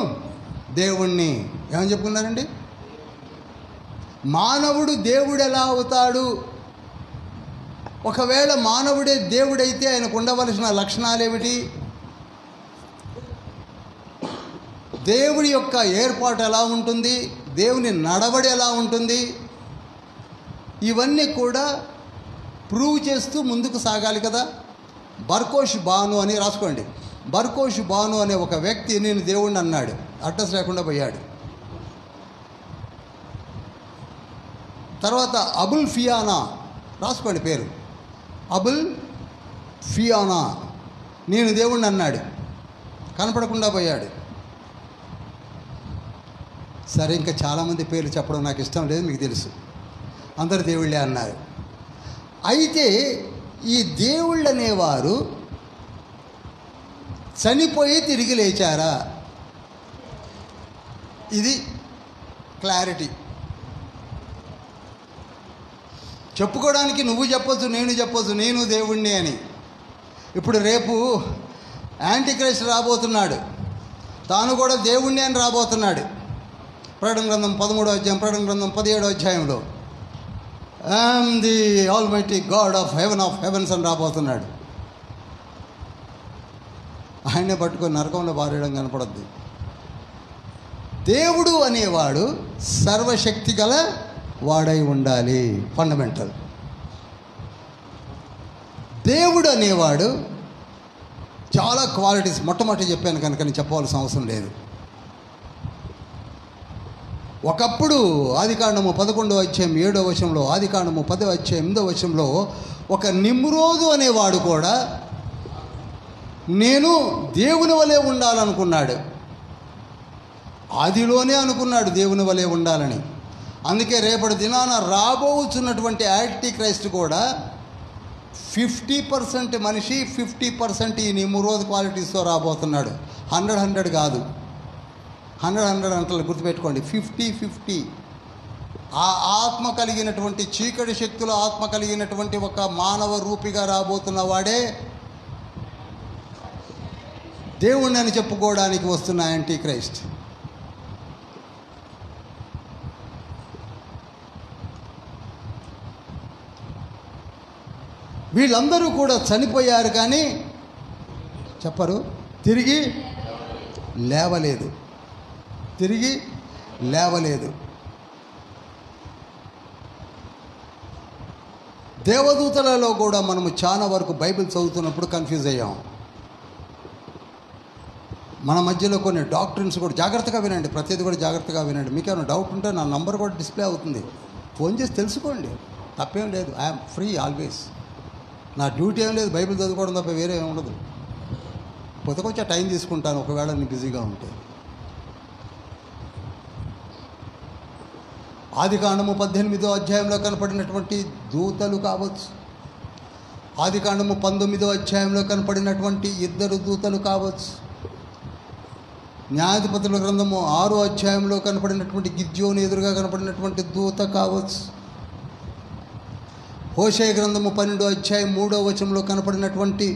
దేవుణ్ణి ఏమని చెప్పుకున్నారండి? మానవుడు దేవుడు ఎలా అవుతాడు? ఒకవేళ మానవుడే దేవుడైతే ఆయనకు ఉండవలసిన లక్షణాలు ఏమిటి? దేవుడి యొక్క ఏర్పాటు ఎలా ఉంటుంది? దేవుని నడవడి ఎలా ఉంటుంది? ఇవన్నీ కూడా ప్రూవ్ చేస్తూ ముందుకు సాగాలి కదా. బర్కోష్ బాను అని రాసుకోండి. బర్కోష్ బాను అనే ఒక వ్యక్తి నేను దేవుణ్ణి అన్నాడు, అడ్రస్ లేకుండా పోయాడు. తర్వాత అబుల్ ఫియానా రాసుకోండి పేరు, అబుల్ ఫియానా నేను దేవుణ్ణి అన్నాడు, కనపడకుండా పోయాడు. సరే, ఇంకా చాలామంది పేర్లు చెప్పడం నాకు ఇష్టం లేదు, మీకు తెలుసు. అందరు దేవుళ్ళే అన్నారు. అయితే ఈ దేవుళ్ళు అనేవారు చనిపోయి తిరిగి లేచారా? ఇది క్లారిటీ. చెప్పుకోవడానికి నువ్వు చెప్పొచ్చు, నేను చెప్పొచ్చు, నేను దేవుణ్ణి అని. ఇప్పుడు రేపు యాంటీక్రైస్ట్ రాబోతున్నాడు, తాను కూడా దేవుణ్ణి అని రాబోతున్నాడు. ప్రకటన గ్రంథం 13వ అధ్యాయం, ప్రకటన గ్రంథం 17వ అధ్యాయంలో I'm the almighty God of heavens అని రాబోతున్నాడు. ఆయనే పట్టుకొని నరకంలో పారేయడం కనపడద్దు. దేవుడు అనేవాడు సర్వశక్తి గల వాడై ఉండాలి, ఫండమెంటల్. దేవుడు అనేవాడు చాలా క్వాలిటీస్, మొట్టమొదటి చెప్పాను కనుక నేను చెప్పవలసిన అవసరం లేదు. ఒకప్పుడు ఆదికాండము 11వ అధ్యాయం 7వ వచనంలో, ఆదికాండము 10వ అధ్యాయం 8వ వచనంలో ఒక నిమ్రోదు అనేవాడు కూడా నేను దేవుని వలె ఉండాలనుకున్నాడు. ఆదిలోనే అనుకున్నాడు దేవుని వలె ఉండాలని. అందుకే రేపటి దినాన రాబోతున్నటువంటి యాంటీ క్రైస్ట్ కూడా 50% మనిషి, 50% ఈ నిమ్రోదు క్వాలిటీస్తో రాబోతున్నాడు. 100 కాదు, 100 అంటలు గుర్తుపెట్టుకోండి. 50. ఆ ఆత్మ కలిగినటువంటి, చీకటి శక్తుల ఆత్మ కలిగినటువంటి ఒక మానవ రూపిగా రాబోతున్న వాడే దేవుణ్ణి అని చెప్పుకోవడానికి వస్తున్న యాంటీ క్రైస్ట్. వీళ్ళందరూ కూడా చనిపోయారు, కానీ చెప్పరు, తిరిగి లేవలేదు. తిరిగి లేవలేదు. దేవదూతలలో కూడా మనము చాలా వరకు బైబిల్ చదువుతున్నప్పుడు కన్ఫ్యూజ్ అయ్యాం. మన మధ్యలో కొన్ని డాక్టర్స్ కూడా, జాగ్రత్తగా వినండి, ప్రతిదీ కూడా జాగ్రత్తగా వినండి. మీకు ఏమైనా డౌట్ ఉంటే నా నంబర్ కూడా డిస్ప్లే అవుతుంది, ఫోన్ చేసి తెలుసుకోండి, తప్పేం లేదు. I'm free always. నా డ్యూటీ ఏం లేదు, బైబిల్ చదువుకోవడం తప్ప వేరే ఏమి ఉండదు. పోతే కొంచెం టైం తీసుకుంటాను ఒకవేళ నేను బిజీగా ఉంటే. ఆదికాండము 18వ అధ్యాయంలో కనపడినటువంటి దూతలు కావచ్చు, ఆదికాండము 19వ అధ్యాయంలో కనపడినటువంటి 2 దూతలు కావచ్చు, న్యాయాధిపతుల గ్రంథము 6వ అధ్యాయంలో కనపడినటువంటి గిద్యోను ఎదురుగా కనపడినటువంటి దూత కావచ్చు, హోషేయ గ్రంథము 12వ అధ్యాయం 3వ వచనంలో కనపడినటువంటి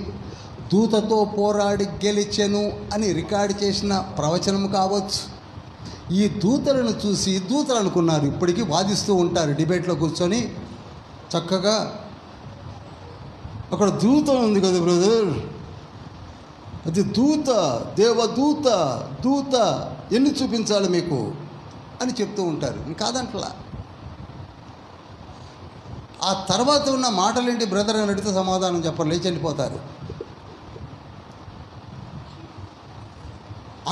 దూతతో పోరాడి గెలిచెను అని రికార్డు చేసిన ప్రవచనం కావచ్చు. ఈ దూతలను చూసి దూతలు అనుకున్నారు, ఇప్పటికీ వాదిస్తూ ఉంటారు డిబేట్లో కూర్చొని చక్కగా. అక్కడ దూత ఉంది కదా బ్రదర్, అది దూత, దేవదూత, దూత, ఎన్ని చూపించాలి మీకు అని చెప్తూ ఉంటారు. కాదంట్లా. ఆ తర్వాత ఉన్న మాటలేంటి బ్రదర్ అని అడిగితే సమాధానం చెప్పరు, లేచి వెళ్ళిపోతారు.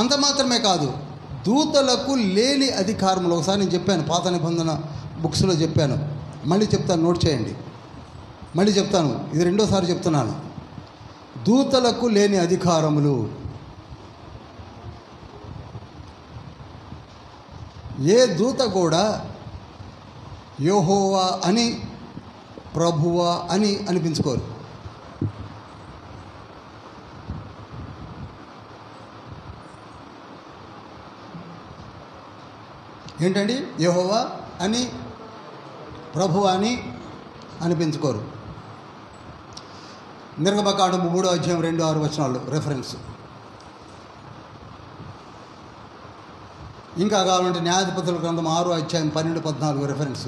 అంత మాత్రమే కాదు, దూతలకు లేని అధికారములు. ఒకసారి నేను చెప్పాను, పాత నిబంధన బుక్స్లో చెప్పాను, మళ్ళీ చెప్తాను, నోట్ చేయండి. మళ్ళీ చెప్తాను, ఇది 2వ సారి చెప్తున్నాను. దూతలకు లేని అధికారములు. ఏ దూత కూడా యెహోవా అని, ప్రభువా అని అనిపించుకోరు. ఏంటండి? యెహోవా అని, ప్రభువా అని అనిపించుకోరు. నిర్గమకాండము 3వ అధ్యాయం 2-6 వచనాలు రెఫరెన్స్. ఇంకా కావాలంటే న్యాయాధిపతుల గ్రంథం 6వ అధ్యాయం 12-14 రెఫరెన్స్.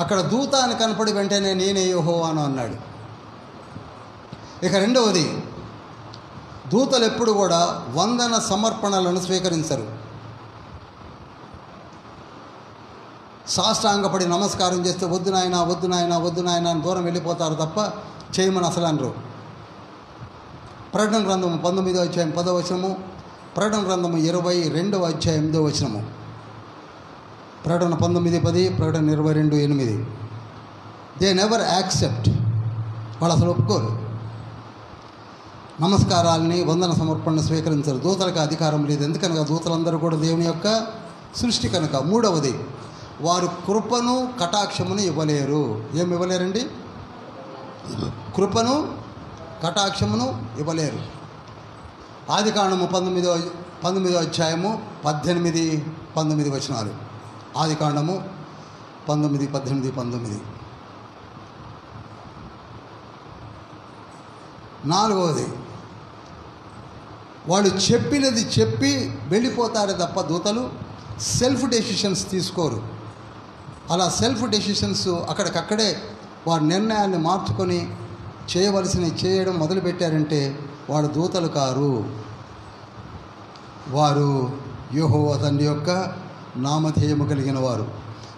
అక్కడ దూత అని కనపడి వెంటనే నేనే యెహోవాను అన్నాడు. ఇక 2వది, దూతలు ఎప్పుడు కూడా వందన సమర్పణలను స్వీకరించరు. సాష్టాంగపడి నమస్కారం చేస్తే వద్దు నాయనా, వద్దు నాయనా, వద్దు నాయనా అని దూరం వెళ్ళిపోతారు తప్ప చేయమని అసలు అనరు. ప్రకటన గ్రంథము 19వ అధ్యాయం 10వ వచనము, ప్రకటన గ్రంథము 22వ అధ్యాయం 8వ వచనము, ప్రకటన 19:10, ప్రకటన 22:8. They never accept. వాళ్ళు అసలు ఒప్పుకోరు. నమస్కారాలని, వందన సమర్పణను స్వీకరించరు. దూతలకు అధికారం లేదు. ఎందుకనగా దూతలందరూ కూడా దేవుని యొక్క సృష్టి కనుక. 3వది, వారు కృపను కటాక్షమును ఇవ్వలేరు. ఏమి ఇవ్వలేరండి? కృపను కటాక్షమును ఇవ్వలేరు. ఆదికాండము 19వ అధ్యాయము 18-19 వచనాలు. ఆదికాండము 19:18-19. 4వది, వాళ్ళు చెప్పినది చెప్పి వెళ్ళిపోతారే తప్ప దూతలు సెల్ఫ్ డెసిషన్స్ తీసుకోరు. అలా సెల్ఫ్ డెసిషన్స్ అక్కడికక్కడే వారి నిర్ణయాన్ని మార్చుకొని చేయవలసినవి చేయడం మొదలుపెట్టారంటే వాడు దూతలు కారు. వారు యెహోవా తండ్రి యొక్క నామధేయము కలిగిన వారు.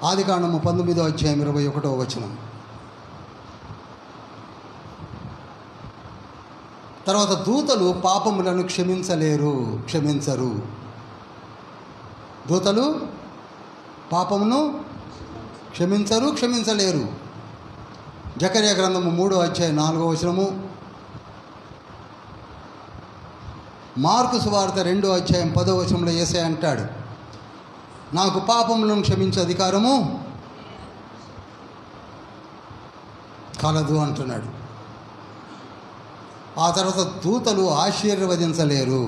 ఆదికాండము 19వ అధ్యాయం 21వ వచనం. తర్వాత దూతలు పాపములను క్షమించరు. దూతలు పాపమును క్షమించలేరు. జకర్యా గ్రంథము 3వ అధ్యాయం 4వ వచనము, మార్కు సువార్త 2వ అధ్యాయం 10వ వచనంలో యేసయ్య అంటాడు, నాకు పాపములను క్షమించే అధికారము కలదు అంటున్నాడు. ఆ తర్వాత దూతలు ఆశీర్వదించలేరు.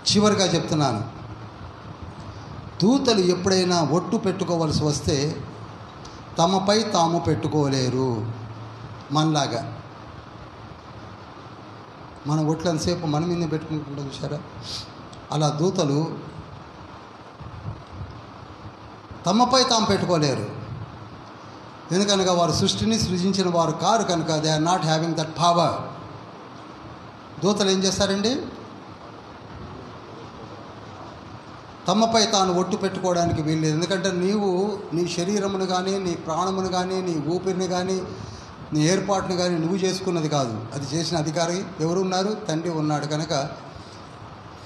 చివరిగా చెప్తున్నాను, దూతలు ఎప్పుడైనా ఒట్టు పెట్టుకోవలసి వస్తే తమపై తాము పెట్టుకోలేరు. మనలాగా మన ఒట్లంతసేపు మన మీద పెట్టుకుంటుంటాం చూసారా, అలా దూతలు తమపై తాము పెట్టుకోలేరు. ఎందుకనగా వారు సృష్టిని సృజించిన వారు కారు కనుక they are not having that power. దూతలు ఏం చేస్తారండి? తమపై తాను ఒట్టు పెట్టుకోవడానికి వీల్లేదు. ఎందుకంటే నీవు నీ శరీరమును కానీ, నీ ప్రాణమును కానీ, నీ ఊపిరిని కానీ, నీ ఏర్పాటును కానీ నువ్వు చేసుకున్నది కాదు. అది చేసిన అధికారి ఎవరు ఉన్నారు? తండ్రి ఉన్నాడు. కనుక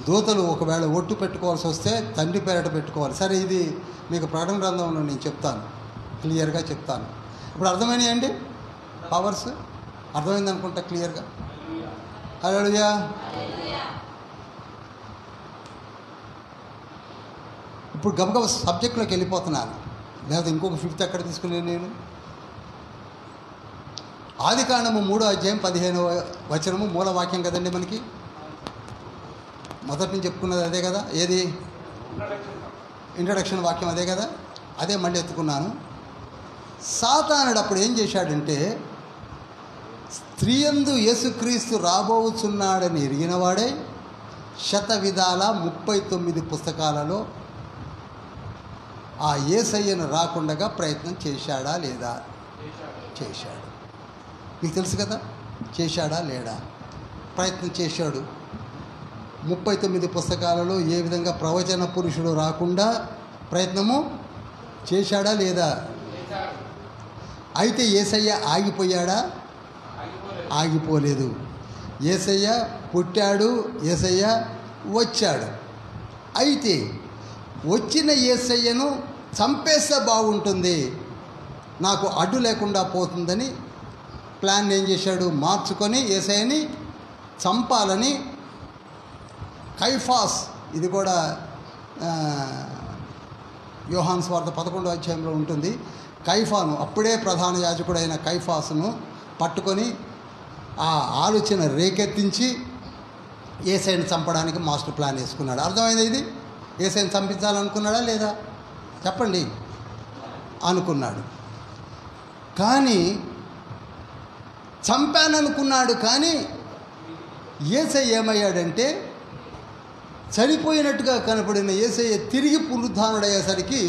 దూతలు ఒకవేళ ఒట్టు పెట్టుకోవాల్సి వస్తే తండ్రి పేరట పెట్టుకోవాలి. సరే, ఇది మీకు ప్రకటన గ్రంథంలో నేను చెప్తాను, క్లియర్గా చెప్తాను. ఇప్పుడు అర్థమైనాయండి పవర్స్? అర్థమైంది అనుకుంటా క్లియర్గా. హల్లెలూయా. ఇప్పుడు గబగబ సబ్జెక్ట్లోకి వెళ్ళిపోతున్నాను, లేదా ఇంకొక 5th ఎక్కడ తీసుకునే నేను. ఆదికాండము 3వ అధ్యాయం 15వ వచనము మూల వాక్యం కదండి మనకి. మొదటి నుంచి చెప్పుకున్నది అదే కదా. ఏది ఇంట్రడక్షన్ వాక్యం అదే కదా. అదే మళ్ళీ ఎత్తుకున్నాను. సాతానుడు అప్పుడు ఏం చేశాడంటే, స్త్రీయందు యేసుక్రీస్తు రాబోచున్నాడని ఎరిగినవాడే శత విధాల 39 పుస్తకాలలో ఆ యేసయ్యను రాకుండగా ప్రయత్నం చేశాడా లేదా? చేశాడు. మీకు తెలుసు కదా, చేశాడా లేడా? ప్రయత్నం చేశాడు. 39 పుస్తకాలలో ఏ విధంగా ప్రవచన పురుషుడు రాకుండా ప్రయత్నము చేశాడా లేదా? అయితే యేసయ్య ఆగిపోయాడా? ఆగిపోలేదు. యేసయ్య పుట్టాడు, యేసయ్య వచ్చాడు. అయితే వచ్చిన యేసయ్యను చంపేస్తే బాగుంటుంది, నాకు అడ్డు లేకుండా పోతుందని ప్లాన్ ఏం చేశాడు? మార్చుకొని యేసయ్యని చంపాలని కైఫాస్, ఇది కూడా యోహాను సువార్త 11వ అధ్యాయంలో ఉంటుంది. కైఫాను, అప్పుడే ప్రధాన యాజకుడైన కైఫాసును పట్టుకొని ఆ ఆలోచన రేకెత్తించి యేసయ్యను చంపడానికి మాస్టర్ ప్లాన్ వేసుకున్నాడు. అర్థమైంది? ఇది యేసయ్యను చంపించాలనుకున్నాడా లేదా? చెప్పండి. అనుకున్నాడు. కానీ చంపాననుకున్నాడు. కానీ యేసయ్య ఏమయ్యాడంటే, చనిపోయినట్టుగా కనపడిన యేసయ్య తిరిగి పునరుద్ధానుడయ్యేసరికి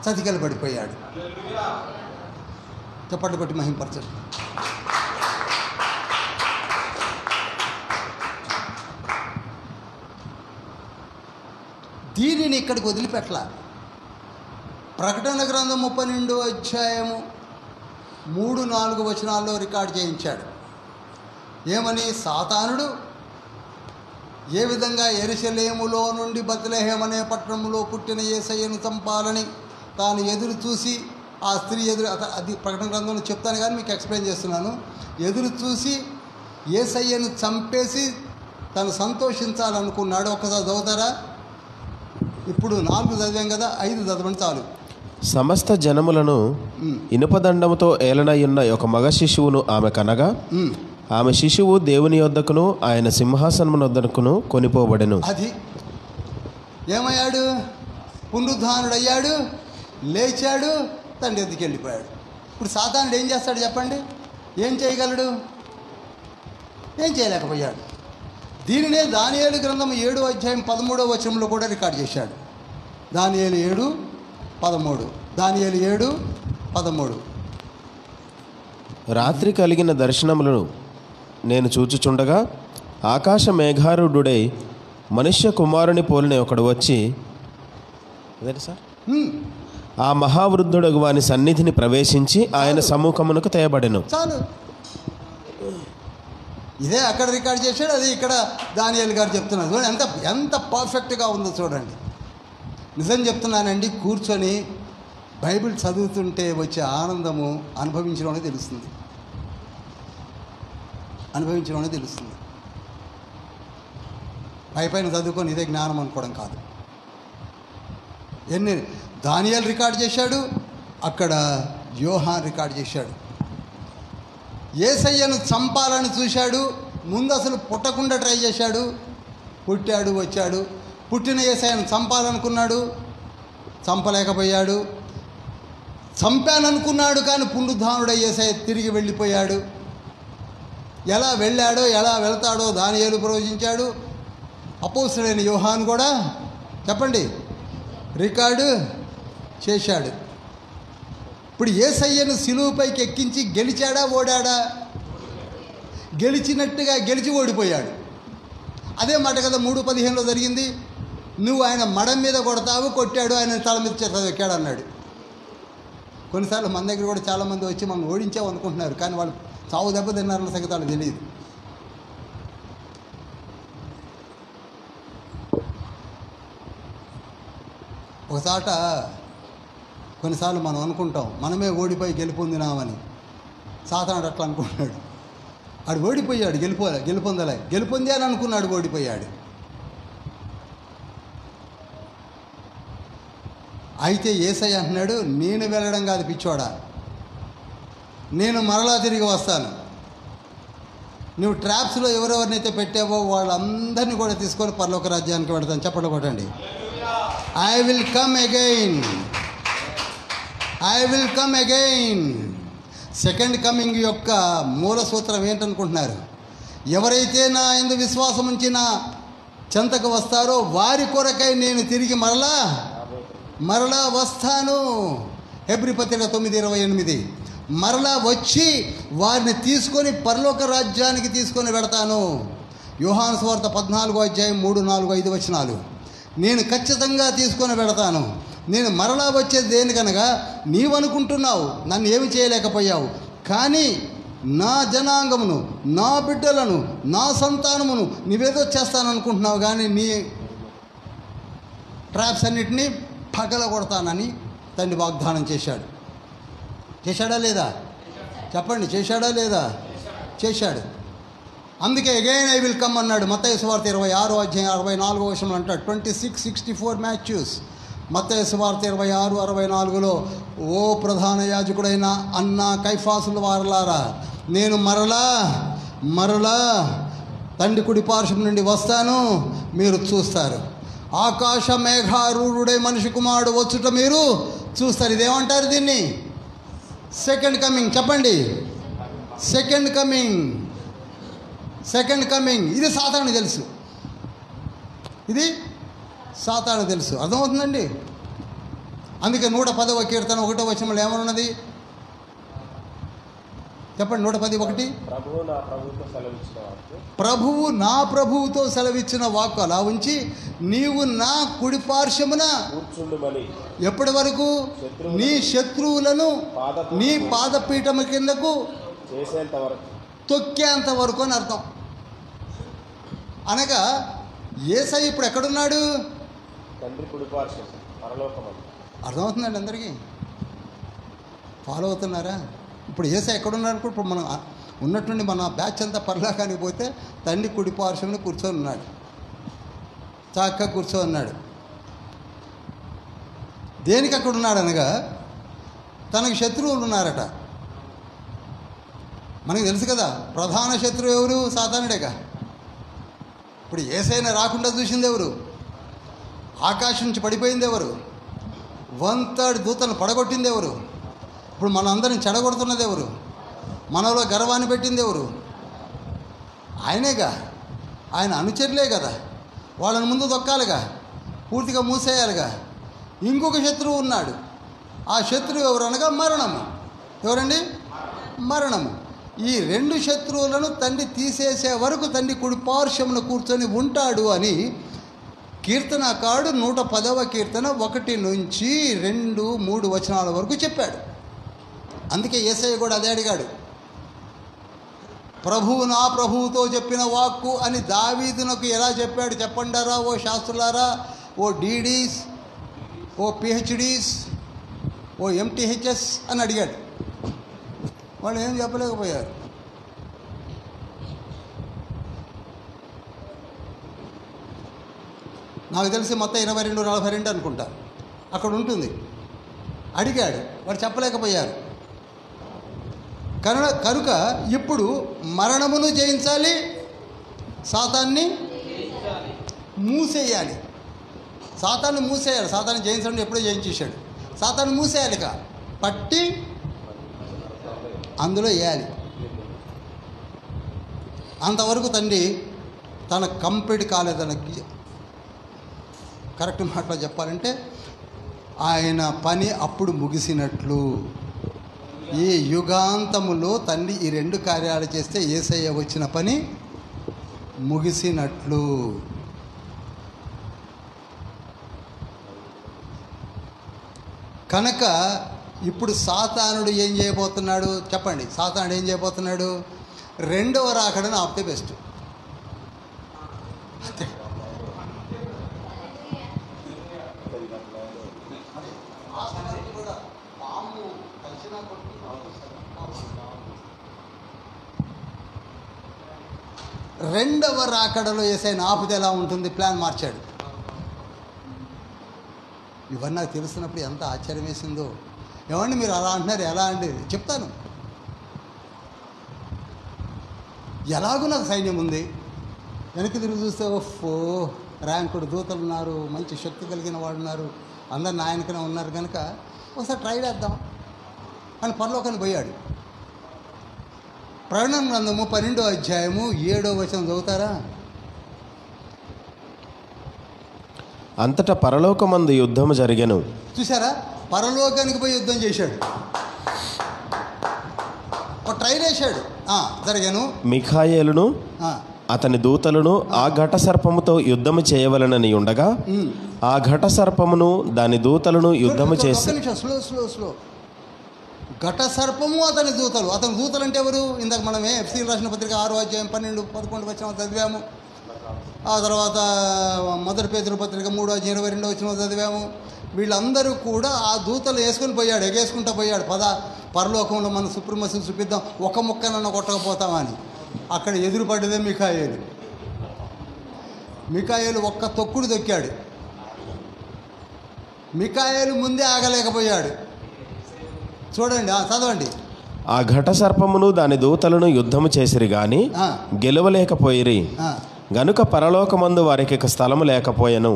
చతికిల పడిపోయాడు. చప్పట్లు కొట్టి మహింపరచండి. దీనిని ఇక్కడికి వదిలిపెట్టలా. ప్రకటన గ్రంథం 32వ అధ్యాయము 3-4 వచనాల్లో రికార్డ్ చేయించాడు. ఏమని? సాతానుడు ఏ విధంగా యెరూషలేములో నుండి బెత్లెహేము అనే పట్టణంలో పుట్టిన యేసయ్యను చంపాలని తాను ఎదురు చూసి, ఆ స్త్రీ ఎదురు, అది ప్రకటన గ్రంథంలో చెప్తాను కానీ మీకు ఎక్స్ప్లెయిన్ చేస్తున్నాను. ఎదురు చూసి యేసయ్యను చంపేసి తను సంతోషించాలనుకున్నాడు. ఒక్కసారి చదువుతారా? ఇప్పుడు 4 చదివాం కదా, 5 చదవండి చాలు. సమస్త జనములను ఇనుపదండముతో ఏలనయున్న ఒక మగ శిశువును ఆమె కనగా, ఆమె శిశువు దేవుని యొద్దకును ఆయన సింహాసనము వద్దకును కొనిపోబడెను. అది ఏమయ్యాడు? పునరుద్ధానుడయ్యాడు, లేచాడు, తండ్రి ఎద్దుకు వెళ్ళిపోయాడు. ఇప్పుడు సాతానుడు ఏం చేస్తాడు చెప్పండి? ఏం చేయగలడు? ఏం చేయలేకపోయాడు. దీనినే దానియేలు గ్రంథం 7వ అధ్యాయం 13వ వచనంలో కూడా రికార్డ్ చేశాడు. దానియేలు 7:13. దానియేలు 7:13. రాత్రి కలిగిన దర్శనములను నేను చూచుచుండగా ఆకాశ మేఘారూఢుడై మనుష్య కుమారుని పోలిన ఒకడు వచ్చి, సార్, ఆ మహావృద్ధుడు వాని సన్నిధిని ప్రవేశించి ఆయన సమ్ముఖమునకు తేబడెను. చాలు. ఇదే అక్కడ రికార్డ్ చేశాడు, అది ఇక్కడ దానియేలు గారు చెప్తున్నారు. చూడండి ఎంత పర్ఫెక్ట్గా ఉందో చూడండి. నిజం చెప్తున్నానండి, కూర్చొని బైబిల్ చదువుతుంటే వచ్చే ఆనందము అనుభవించడంలో తెలుస్తుంది. పైపైన చదువుకొని ఇదే జ్ఞానం అనుకోవడం కాదు. దానియేలు రికార్డ్ చేశాడు, అక్కడ యోహాన్ రికార్డ్ చేశాడు. యేసయ్యను చంపాలని చూశాడు. ముందు అసలు పుట్టకుండా ట్రై చేశాడు. పుట్టాడు, వచ్చాడు. పుట్టిన యేసయ్యను చంపాలనుకున్నాడు, చంపలేకపోయాడు. చంపాననుకున్నాడు కానీ పునరుద్ధానుడై యేసయ్య తిరిగి వెళ్ళిపోయాడు. ఎలా వెళ్ళాడో, ఎలా వెళ్తాడో దానియేలు ప్రవచించాడు. అపోస్తలుడైన యోహాను కూడా చెప్పండి రికార్డు చేశాడు. ఇప్పుడు యేసయ్యను సిలువపైకి ఎక్కించి గెలిచాడా ఓడాడా? గెలిచినట్టుగా గెలిచి ఓడిపోయాడు. అదే మాట కదా 3:15 జరిగింది. నువ్వు ఆయన మడం మీద కొడతావు, కొట్టాడు, ఆయన తల మీద చేత ఎక్కాడు అన్నాడు. కొన్నిసార్లు మన దగ్గర కూడా చాలామంది వచ్చి మనం ఓడించావు అనుకుంటున్నారు, కానీ వాళ్ళు చావు దెబ్బ తిన్నారన్న సంగతి వాళ్ళకి తెలియదు. ఒకసాట కొన్నిసార్లు మనం అనుకుంటాం మనమే ఓడిపోయి గెలుపొందినామని. సాతానుడు అట్లా అనుకుంటున్నాడు. ఆడు ఓడిపోయాడు, గెలుపొంది అని అనుకున్నాడు, ఓడిపోయాడు. అయితే యేసయ్య అంటున్నాడు, నేను వెళ్ళడం కాదు పిచ్చోడా, నేను మరలా తిరిగి వస్తాను. నువ్వు ట్రాప్స్లో ఎవరెవరినైతే పెట్టావో వాళ్ళందరినీ కూడా తీసుకొని పరలోక రాజ్యానికి వెళతాను. చెప్పండి కొట్టండి. I will come again. Second coming యొక్క మూల సూత్రం ఏంటనుకుంటున్నారు? ఎవరైతే నా యందు విశ్వాసం ఉంచి నా చెంతకు వస్తారో వారి కొరకై నేను తిరిగి మరలా వస్తాను. హెబ్రీ పత్రిక 9:28. మరలా వచ్చి వారిని తీసుకొని పరలోక రాజ్యానికి తీసుకొని వెడతాను. యోహాను సువార్త 14:3-4-5 నేను ఖచ్చితంగా తీసుకొని వెడతాను. నేను మరలా వచ్చేది దేనికనగా, నీవనుకుంటున్నావు నన్ను ఏమి చేయలేకపోయావు, కానీ నా జనాంగమును, నా బిడ్డలను, నా సంతానమును నువ్వేదో చేస్తాననుకుంటున్నావు, కానీ నీ ట్రాప్స్ అన్నిటినీ పగలగొడతానని తండ్రి వాగ్దానం చేశాడు. చేశాడా లేదా? చెప్పండి, చేశాడా లేదా? చేశాడు. అందుకే అగైన్ ఐ విల్ కమ్ అన్నాడు. మత్తయి సువార్త 26:64 అంటాడు. 26:64 మ్యాథ్యూస్. మత్తయి సువార్త 26:64 ఓ ప్రధాన యాజకుడైన అన్నా కైఫాసుల వారలారా, నేను మరలా తండ్రి కుడి పార్శ్వం నుండి వస్తాను, మీరు చూస్తారు. ఆకాశ మేఘారూఢుడై మనిషి కుమారుడు వచ్చుట మీరు చూస్తారు. ఇదేమంటారు దీన్ని? Second coming. చెప్పండి, సెకండ్ కమింగ్. ఇది సాతాను తెలుసు, అర్థమవుతుందండి. అందుకే 110వ కీర్తన 1వ వచనంలో ఏమన్నది? చెప్పండి, 110:1. ప్రభువు నా ప్రభువుతో సెలవిచ్చిన వాక్కు అలా ఉంచి నీవు నా కుడి పార్శ్వమున ఎప్పటి వరకు? నీ శత్రువులను నీ పాదపీఠము కిందకు తొక్కేంత వరకు అని అర్థం. అనగా యేసయ్య ఇప్పుడు ఎక్కడున్నాడు? అర్థమవుతుందండి అందరికీ? ఫాలో అవుతున్నారా? ఇప్పుడు యేసయ్య ఎక్కడున్నాడు? ఇప్పుడు మనం ఉన్నట్టుండి మన బ్యాచ్ అంతా పరలోకానికి పోతే తండ్రి కుడి పార్శ్వమున కూర్చొని ఉన్నాడు, చక్కగా కూర్చొని ఉన్నాడు. దేనికి అక్కడ ఉన్నాడు అనగా, తనకు శత్రువులు ఉన్నారట. మనకు తెలుసు కదా, ప్రధాన శత్రువు ఎవరు? సాతానుడేగా. ఇప్పుడు యేసయ్యను రాకుండా చూసింది ఎవరు? ఆకాశం నుంచి పడిపోయింది ఎవరు? 1/3 దూతలను పడగొట్టింది ఎవరు? ఇప్పుడు మన అందరిని చెడగొడుతున్నది ఎవరు? మనలో గర్వాన్ని పెట్టింది ఎవరు? ఆయనేగా. ఆయన అనుచరులే కదా. వాళ్ళని ముందు దొక్కాలిగా, పూర్తిగా మూసేయాలిగా. ఇంకొక శత్రువు ఉన్నాడు. ఆ శత్రువు ఎవరు అనగా మరణము. ఎవరండి? మరణము. ఈ 2 శత్రువులను తండ్రి తీసేసే వరకు తండ్రి కుడి పార్శ్వమున కూర్చొని ఉంటాడు అని కీర్తనకారుడు 110వ కీర్తన 1-2-3 వచనాల వరకు చెప్పాడు. అందుకే యేసయ్య కూడా అదే అడిగాడు. ప్రభువు నా ప్రభువుతో చెప్పిన వాక్కు అని దావీదునకు ఎలా చెప్పాడు చెప్పండారా ఓ శాస్త్రులారా, ఓ డీడీస్, ఓ పిహెచ్డీస్, ఓ ఎంటీహెచ్ఎస్ అని అడిగాడు. వాళ్ళు ఏం చెప్పలేకపోయారు. నాకు తెలిసి మొత్తం 22-42 అనుకుంటా అక్కడ ఉంటుంది. అడిగాడు, వాడు చెప్పలేకపోయారు. కనుక ఇప్పుడు మరణమును జయించాలి, సాతాన్ని మూసేయాలి. సాతాన్ని మూసేయాలి. సాతాన్ని జయించడం ఎప్పుడో జయించేశాడు. సాతాన్ని మూసేయాలి, ఇక పట్టి అందులో వేయాలి. అంతవరకు తండ్రి తన కంప్లీట్ కాలేదనకి, కరెక్ట్ మాటలో చెప్పాలంటే ఆయన పని అప్పుడు ముగిసినట్లు. ఈ యుగాంతములో తండ్రి ఈ 2 కార్యాలు చేస్తే యేసయ్య వచ్చిన పని ముగిసినట్లు. కనుక ఇప్పుడు సాతానుడు ఏం చేయబోతున్నాడు చెప్పండి? సాతానుడు ఏం చేయబోతున్నాడు? 2వ రాకడను ఆపితే బెస్ట్. అంతే. రెండవ రాకడలో యేసయ్యను ఆపితే ఎలా ఉంటుంది? ప్లాన్ మార్చాడు. ఇవన్నీ నాకు తెలుస్తున్నప్పుడు ఎంత ఆశ్చర్యం వేసిందో. ఏమండి మీరు అలా అంటున్నారు, ఎలా అండి? చెప్తాను. ఎలాగూ నాకు సైన్యం ఉంది. వెనక్కి తిరిగి చూస్తే ఓఫో ర్యాంకుడు దూతలు ఉన్నారు, మంచి శక్తి కలిగిన వాడు ఉన్నారు, అందరు నాయనకనే ఉన్నారు, కనుక ఒకసారి ట్రై చేద్దాం అని పరలోకానికి పోయాడు. ప్రకటన గ్రంథము 12వ అధ్యాయము 7వ వచనం చదువుతారా? అంతటా పరలోకమందు యుద్ధము జరిగెను. చూసారా? పరలోకానికి పోయి యుద్ధం చేశాడు, ఒక ట్రైల్ వేశాడు. జరిగాను. మిఖాయేలును అతని దూతలను ఆ ఘట సర్పముతో యుద్ధము చేయవలనని ఉండగా ఆ ఘట సర్పమును దాని దూతలను యుద్ధము చేసి. స్లో ఘట సర్పము అతని దూతలు. అతని దూతలు అంటే ఎవరు? ఇందాక మనమే ఎఫ్సీ రాసిన పత్రిక 6వ అధ్యాయం 12, 11 వచనం చదివాము. ఆ తర్వాత 1 పేతురు పత్రిక 3వ అధ్యాయం 22వ వచనం చదివాము. వీళ్ళందరూ కూడా ఆ దూతలు వేసుకొని పోయాడు, ఎగేసుకుంటూ పోయాడు. పరలోకంలో మనం సుప్రీమసీని చూపిద్దాం, ఒక ముక్కనన్నా కొట్టకపోతామని. అక్కడ ఎదురుపడ్డదే మిఖాయేలు. మిఖాయేలు ఒక్క తొక్కుడు తొక్కాడు. మిఖాయేలు ముందే ఆగలేకపోయాడు. చూడండి, చదవండి. ఆ ఘట సర్పమును దాని దూతలను యుద్ధము చేసిరి గాని గెలవలేకపోయిరి, గనుక పరలోకమందు వారికి స్థలము లేకపోయెను.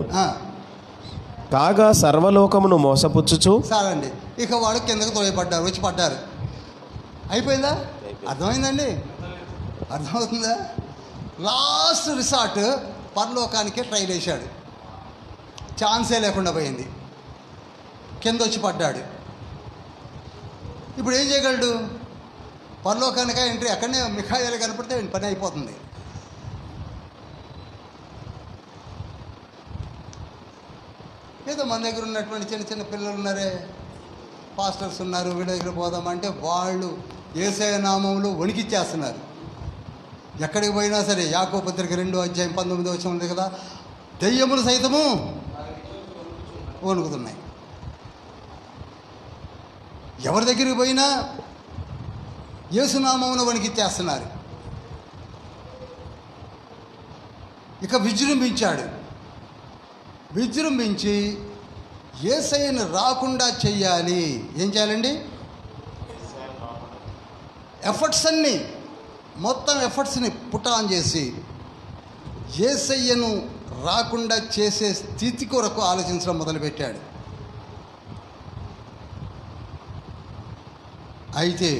కాగా సర్వలోకమును మోసపుచ్చుచు. చాలండి, ఇక వాడు కిందకు తోయపడ్డారు, వచ్చి పడ్డారు. అయిపోయిందా? అర్థమైందండి? అర్థమవుతుందా? లాస్ట్ రిసార్ట్ పరలోకానికే ట్రైల్ వేశాడు, ఛాన్సే లేకుండా పోయింది. కింద వచ్చి పడ్డాడు. ఇప్పుడు ఏం చేయగలడు? పరలోకానిక ఎంట్రీ, అక్కడనే మిఖాయేలు కనపడితే పని అయిపోతుంది. ఏదో మన దగ్గర ఉన్నటువంటి చిన్న చిన్న పిల్లలు ఉన్నారే, పాస్టర్స్ ఉన్నారు, వీడి దగ్గర పోదామంటే వాళ్ళు యేసయ్య నామములో వణికిచ్చేస్తున్నారు. ఎక్కడికి పోయినా సరే. యాకోబు పత్రిక 2వ అధ్యాయం 19వ వచనం ఉంది కదా, దెయ్యములు సైతము వణుకుతున్నాయి. ఎవరి దగ్గరికి పోయినా యేసునామమున వణికిచ్చేస్తున్నారు. ఇక విజృంభించాడు. విజృంభించి యేసయ్యను రాకుండా చెయ్యాలి. ఏం చేయాలండి? మొత్తం ఎఫర్ట్స్ని పుట్ ఆన్ చేసి యేసయ్యను రాకుండా చేసే స్థితి కొరకు ఆలోచించడం మొదలుపెట్టాడు. అయితే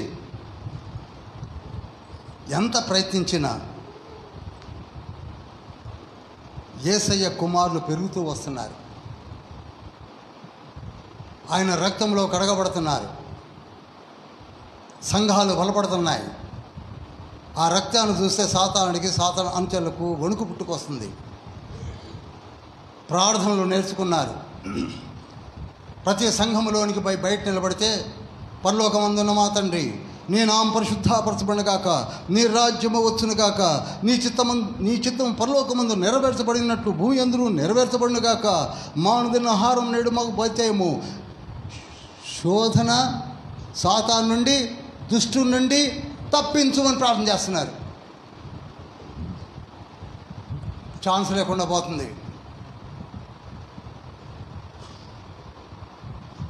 ఎంత ప్రయత్నించినా యేసయ్య కుమారులు పెరుగుతూ వస్తున్నారు. ఆయన రక్తంలో కడగబడుతున్నారు. సంఘాలు బలపడుతున్నాయి. ఆ రక్తాన్ని చూస్తే సాతానుడికి, సాతాను అంచెలకు వణుకు పుట్టుకొస్తుంది. ప్రార్థనలు నేర్చుకున్నారు. ప్రతి సంఘములోనికి బయట నిలబడితే, పరలోకమందున్న మా తండ్రి, నీ నామం పరిశుద్ధపరచబడుగాక, నీ రాజ్యము వచ్చునుగాక, నీ చిత్తము పరలోకమందు నెరవేర్చబడినట్లు భూమి యందును నెరవేర్చబడునుగాక, మానుదిన ఆహారం నేడు మాకు దయచేయము. శోధన, సాతాను నుండి, దుష్టు నుండి తప్పించుమని ప్రార్థన చేస్తున్నారు. ఛాన్స్ లేకుండా పోతుంది.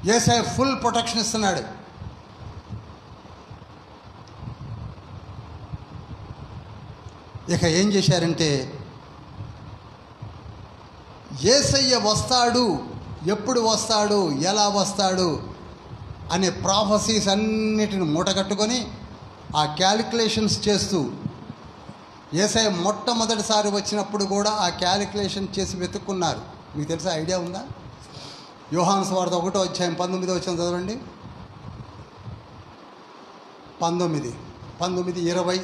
యేసయ్య ఫుల్ ప్రొటెక్షన్ ఇస్తున్నాడు. ఇక ఏం చేశారంటే, యేసయ్య వస్తాడు, ఎప్పుడు వస్తాడు, ఎలా వస్తాడు అనే ప్రాఫెసీస్ అన్నిటిని మూటగట్టుకొని ఆ క్యాలిక్యులేషన్స్ చేస్తూ, యేసయ్య మొట్టమొదటిసారి వచ్చినప్పుడు కూడా ఆ క్యాలిక్యులేషన్ చేసి వెతుక్కున్నారు. మీకు తెలుసా? ఐడియా ఉందా? యోహాను సువార్త 1వ అధ్యాయం 19వ వచనం చదవండి. 19, 20.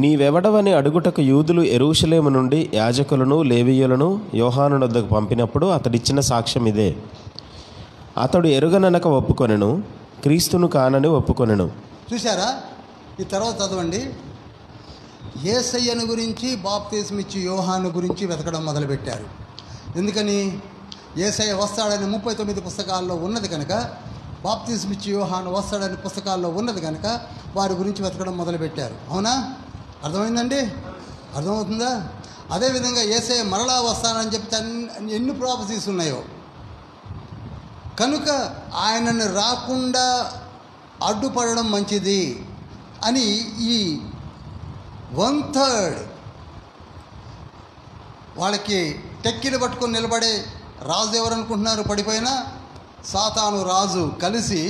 నీవెవడవని అడుగుటకు యూదులు యెరూషలేము నుండి యాజకులను లేవీయులను యోహాను వద్దకు పంపినప్పుడు అతడిచ్చిన సాక్ష్యం ఇదే. అతడు ఎరుగననక ఒప్పుకొనెను, క్రీస్తును కానని ఒప్పుకొనెను. చూసారా? ఈ తర్వాత చదవండి. యేసయ్యను గురించి బాప్తిస్మిచ్చి యోహాను గురించి వెతకడం మొదలుపెట్టారు. ఎందుకని? యేసయ్య వస్తాడని 39 పుస్తకాల్లో ఉన్నది కనుక, బాప్తిస్మిచ్చి యోహాను వస్తాడని పుస్తకాల్లో ఉన్నది కనుక వారి గురించి వెతకడం మొదలుపెట్టారు. అవునా? అర్థమైందండి? అర్థమవుతుందా? అదేవిధంగా యేసయ్య మరలా వస్తానని చెప్తే ఎన్ని ప్రాఫెసీస్ ఉన్నాయో, కనుక ఆయనను రాకుండా అడ్డుపడడం మంచిది అని ఈ 1/3 వాళ్ళకి టెక్కిలు పట్టుకొని నిలబడే రాజు ఎవరనుకుంటున్నారు? పడిపోయిన సాతాను రాజు కలిసి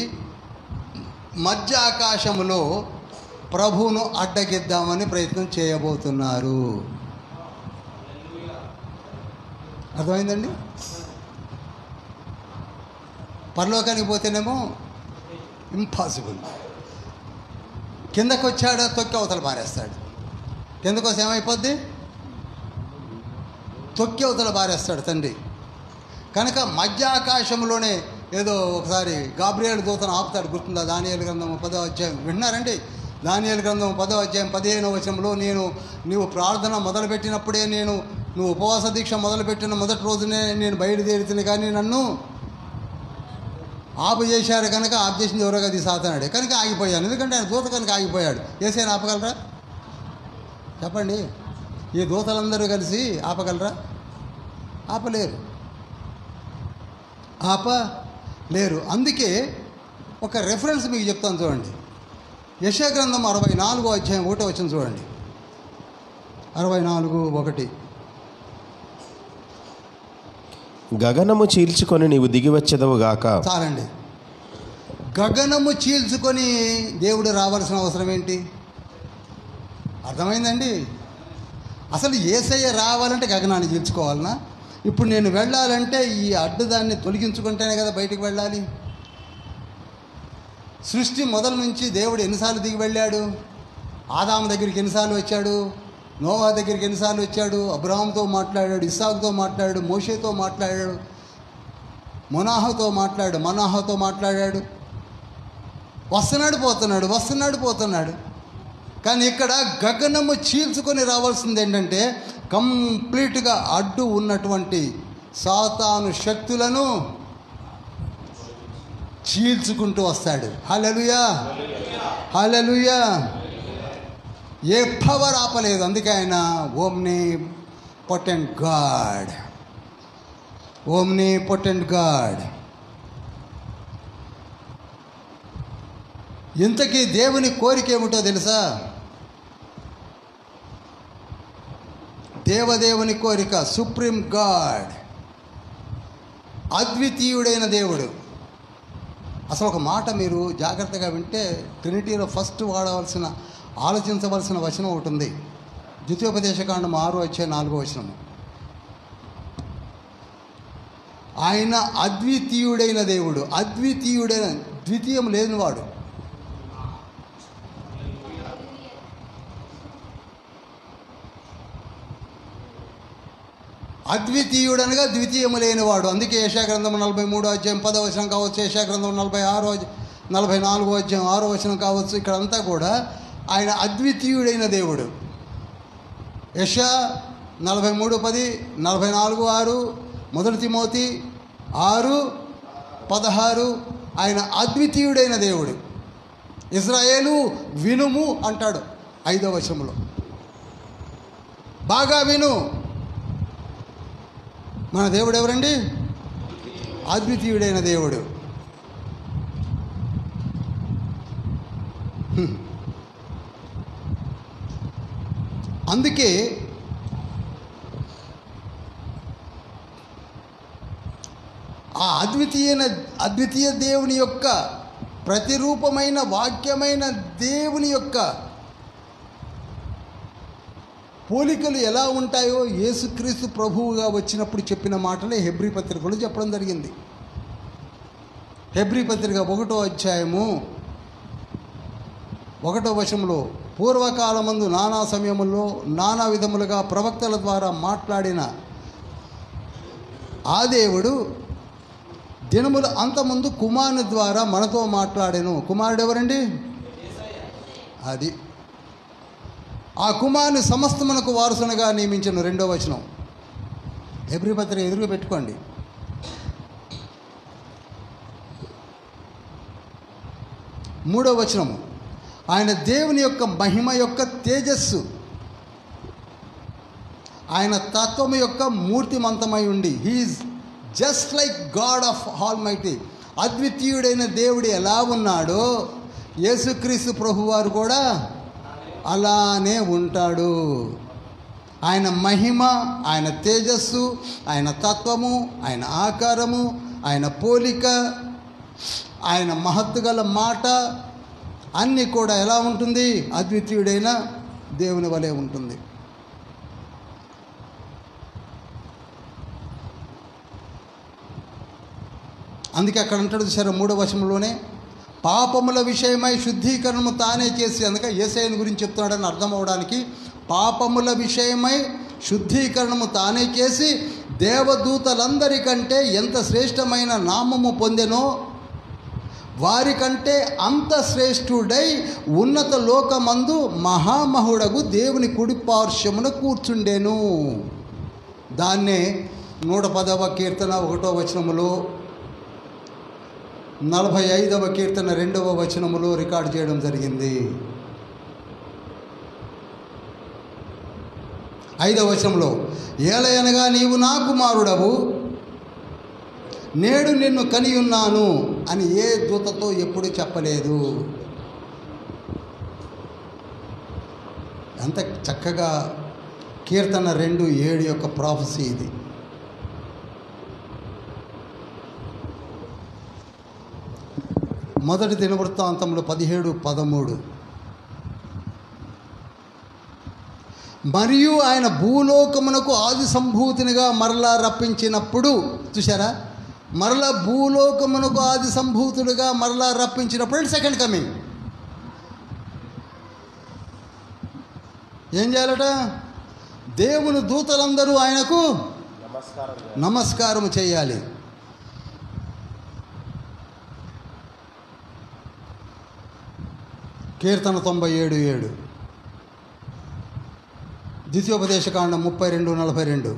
మధ్య ఆకాశంలో ప్రభువును అడ్డగిద్దామని ప్రయత్నం చేయబోతున్నారు. అర్థమైందండి? పరలోకానికి పోతేనేమో ఇంపాసిబుల్. కిందకు వచ్చాడా తొక్కి అవతల పారేస్తాడు. కిందకు వస్తే ఏమైపోద్ది? తొక్కి అవతల పారేస్తాడు తండ్రి. కనుక మధ్య ఆకాశంలోనే ఏదో ఒకసారి గాబ్రియేలు దూతను ఆపుతాడు. గుర్తుందా? దానియేలు గ్రంథం 10వ అధ్యాయం విన్నారండి? దానియేలు గ్రంథం 10వ అధ్యాయం 15వ వచనంలో, నీవు ప్రార్థన మొదలుపెట్టినప్పుడే, నువ్వు ఉపవాస దీక్ష మొదలుపెట్టిన మొదటి రోజునే నేను బయలుదేరుతుంది, కానీ నన్ను ఆపు చేశారు కనుక, ఆపు చేసింది ఎవరో అది సాతానుడే కనుక ఆగిపోయాను. ఎందుకంటే ఆయన దూత కనుక ఆగిపోయాడు. యేసయ్యను ఆపగలరా? చెప్పండి. ఈ దూతలందరూ కలిసి ఆపగలరా? ఆపలేరు. అందుకే ఒక రెఫరెన్స్ మీకు చెప్తాను చూడండి. యెషయా గ్రంథం 64వ అధ్యాయం 1వ వచనం చూడండి. 64:1. గగనము చీల్చుకొని నీవు దిగివచ్చెదవుగాక. చాలండి. గగనము చీల్చుకొని దేవుడు రావాల్సిన అవసరం ఏంటి? అర్థమైందండి? అసలు యేసయ్య రావాలంటే గగనాన్ని చీల్చుకోవాలనా? ఇప్పుడు నేను వెళ్ళాలంటే ఈ అడ్డుదాన్ని తొలగించుకుంటేనే కదా బయటికి వెళ్ళాలి. సృష్టి మొదలు నుంచి దేవుడు ఎన్నిసార్లు దిగి వెళ్ళాడు? ఆదాము దగ్గరికి ఎన్నిసార్లు వచ్చాడు? నోవా దగ్గరికి ఎన్నిసార్లు వచ్చాడు? అబ్రహాంతో మాట్లాడాడు, ఇస్సాకుతో మాట్లాడాడు, మోషేతో మాట్లాడాడు, మనాహతో మాట్లాడాడు. వస్తున్నాడు పోతున్నాడు. కానీ ఇక్కడ గగనము చీల్చుకొని రావాల్సింది ఏంటంటే, కంప్లీట్గా అడ్డు ఉన్నటువంటి సాతాను శక్తులను చీల్చుకుంటూ వస్తాడు. హల్లెలూయా, హల్లెలూయా. ఏ పవర్ ఆపలేదు. అందుకే ఆయన ఓమ్నిపోటెంట్ గాడ్. ఇంతకీ దేవుని కోరిక ఏమిటో తెలుసా? దేవదేవుని కోరిక, సుప్రీం గాడ్, అద్వితీయుడైన దేవుడు. అసలు ఒక మాట మీరు జాగ్రత్తగా వింటే, ట్రినిటీలో ఫస్ట్ ఆలోచించవలసిన వచనం ఒకటి ఉంది. ద్వితీయోపదేశకాండం 6వ అధ్యాయం 4వ వచనం. ఆయన అద్వితీయుడైన దేవుడు. ద్వితీయం లేనివాడు. అద్వితీయుడనగా ద్వితీయము లేనివాడు. అందుకే యెషయా గ్రంథం 43వ అధ్యాయం 10వ వచనం కావచ్చు, యెషయా గ్రంథం 44వ అధ్యాయం 6వ వచనం కావచ్చు. ఇక్కడంతా కూడా ఆయన అద్వితీయుడైన దేవుడు. యెషయా 43:10, 44:6, 1 తిమోతి 6:16. ఆయన అద్వితీయుడైన దేవుడు. ఇశ్రాయేలు వినుము అంటాడు 5వ వచనంలో. బాగా విను. మన దేవుడు ఎవరండి? అద్వితీయుడైన దేవుడు. అందుకే ఆ అద్వితీయ దేవుని యొక్క ప్రతిరూపమైన వాక్యమైన దేవుని యొక్క పోలికలు ఎలా ఉంటాయో యేసుక్రీస్తు ప్రభువుగా వచ్చినప్పుడు చెప్పిన మాటలే హెబ్రీ పత్రికలో చెప్పడం జరిగింది. హెబ్రీ పత్రిక 1వ అధ్యాయము 1వ వచనంలో, పూర్వకాలమందు నానా సమయములో నానా విధములుగా ప్రవక్తల ద్వారా మాట్లాడిన ఆ దేవుడు దినముల అంతముందు కుమారుని ద్వారా మనతో మాట్లాడెను. కుమారుడు ఎవరండి? అది ఆ కుమారుని సమస్తమునకు వారసునిగా నియమించను. 2వ వచనం హెబ్రీ పత్రిక ఎదురుగా పెట్టుకోండి. మూడవ వచనము, ఆయన దేవుని యొక్క మహిమ యొక్క తేజస్సు, ఆయన తత్వము యొక్క మూర్తిమంతమై ఉండి, he is just like God of Almighty. అద్వితీయుడైన దేవుడు ఎలా ఉన్నాడో యేసుక్రీస్తు ప్రభువారు కూడా అలానే ఉంటాడు. ఆయన మహిమ, ఆయన తేజస్సు, ఆయన తత్వము, ఆయన ఆకారము, ఆయన పోలిక, ఆయన మహత్తు గల మాట అన్నీ కూడా ఎలా ఉంటుంది? అద్వితీయుడైన దేవుని వలె ఉంటుంది. అందుకే అక్కడ అంటాడు చూసారా 3వ వచనంలోనే, పాపముల విషయమై శుద్ధీకరణము తానే చేసి, అందుకే యేసయ్యను గురించి చెప్తున్నాడని అర్థం అవడానికి, పాపముల విషయమై శుద్ధీకరణము తానే చేసి దేవదూతలందరికంటే ఎంత శ్రేష్టమైన నామము పొందెనో వారికంటే అంత శ్రేష్ఠుడై ఉన్నత లోకమందు మహామహుడగు దేవుని కుడిపార్శ్వమున కూర్చుండెను. దాన్నే 110వ కీర్తన 1వ వచనములో, 45వ కీర్తన 2వ వచనములో రికార్డు చేయడం జరిగింది. 5వ వచనంలో, ఏలయనగా నీవు నా కుమారుడవు, నేడు నిన్ను కనియున్నాను అని ఏ దూతతో ఎప్పుడు చెప్పలేదు. అంత చక్కగా కీర్తన 2:7 యొక్క ప్రాఫెసీ ఇది. మొదటి దినవృత్తాంతంలో 17:13, మరియు ఆయన భూలోకమునకు ఆది సంభూతినిగా మరలా రప్పించినప్పుడు, చూసారా, మరలా భూలోకమునకు ఆది సంభూతులుగా మరలా రప్పించినప్పుడు సెకండ్ కమింగ్ ఏం చేయాలట? దేవుని దూతలందరూ ఆయనకు నమస్కారం చేయాలి. కీర్తన 97:7, ద్వితీయోపదేశకాండం 32:42,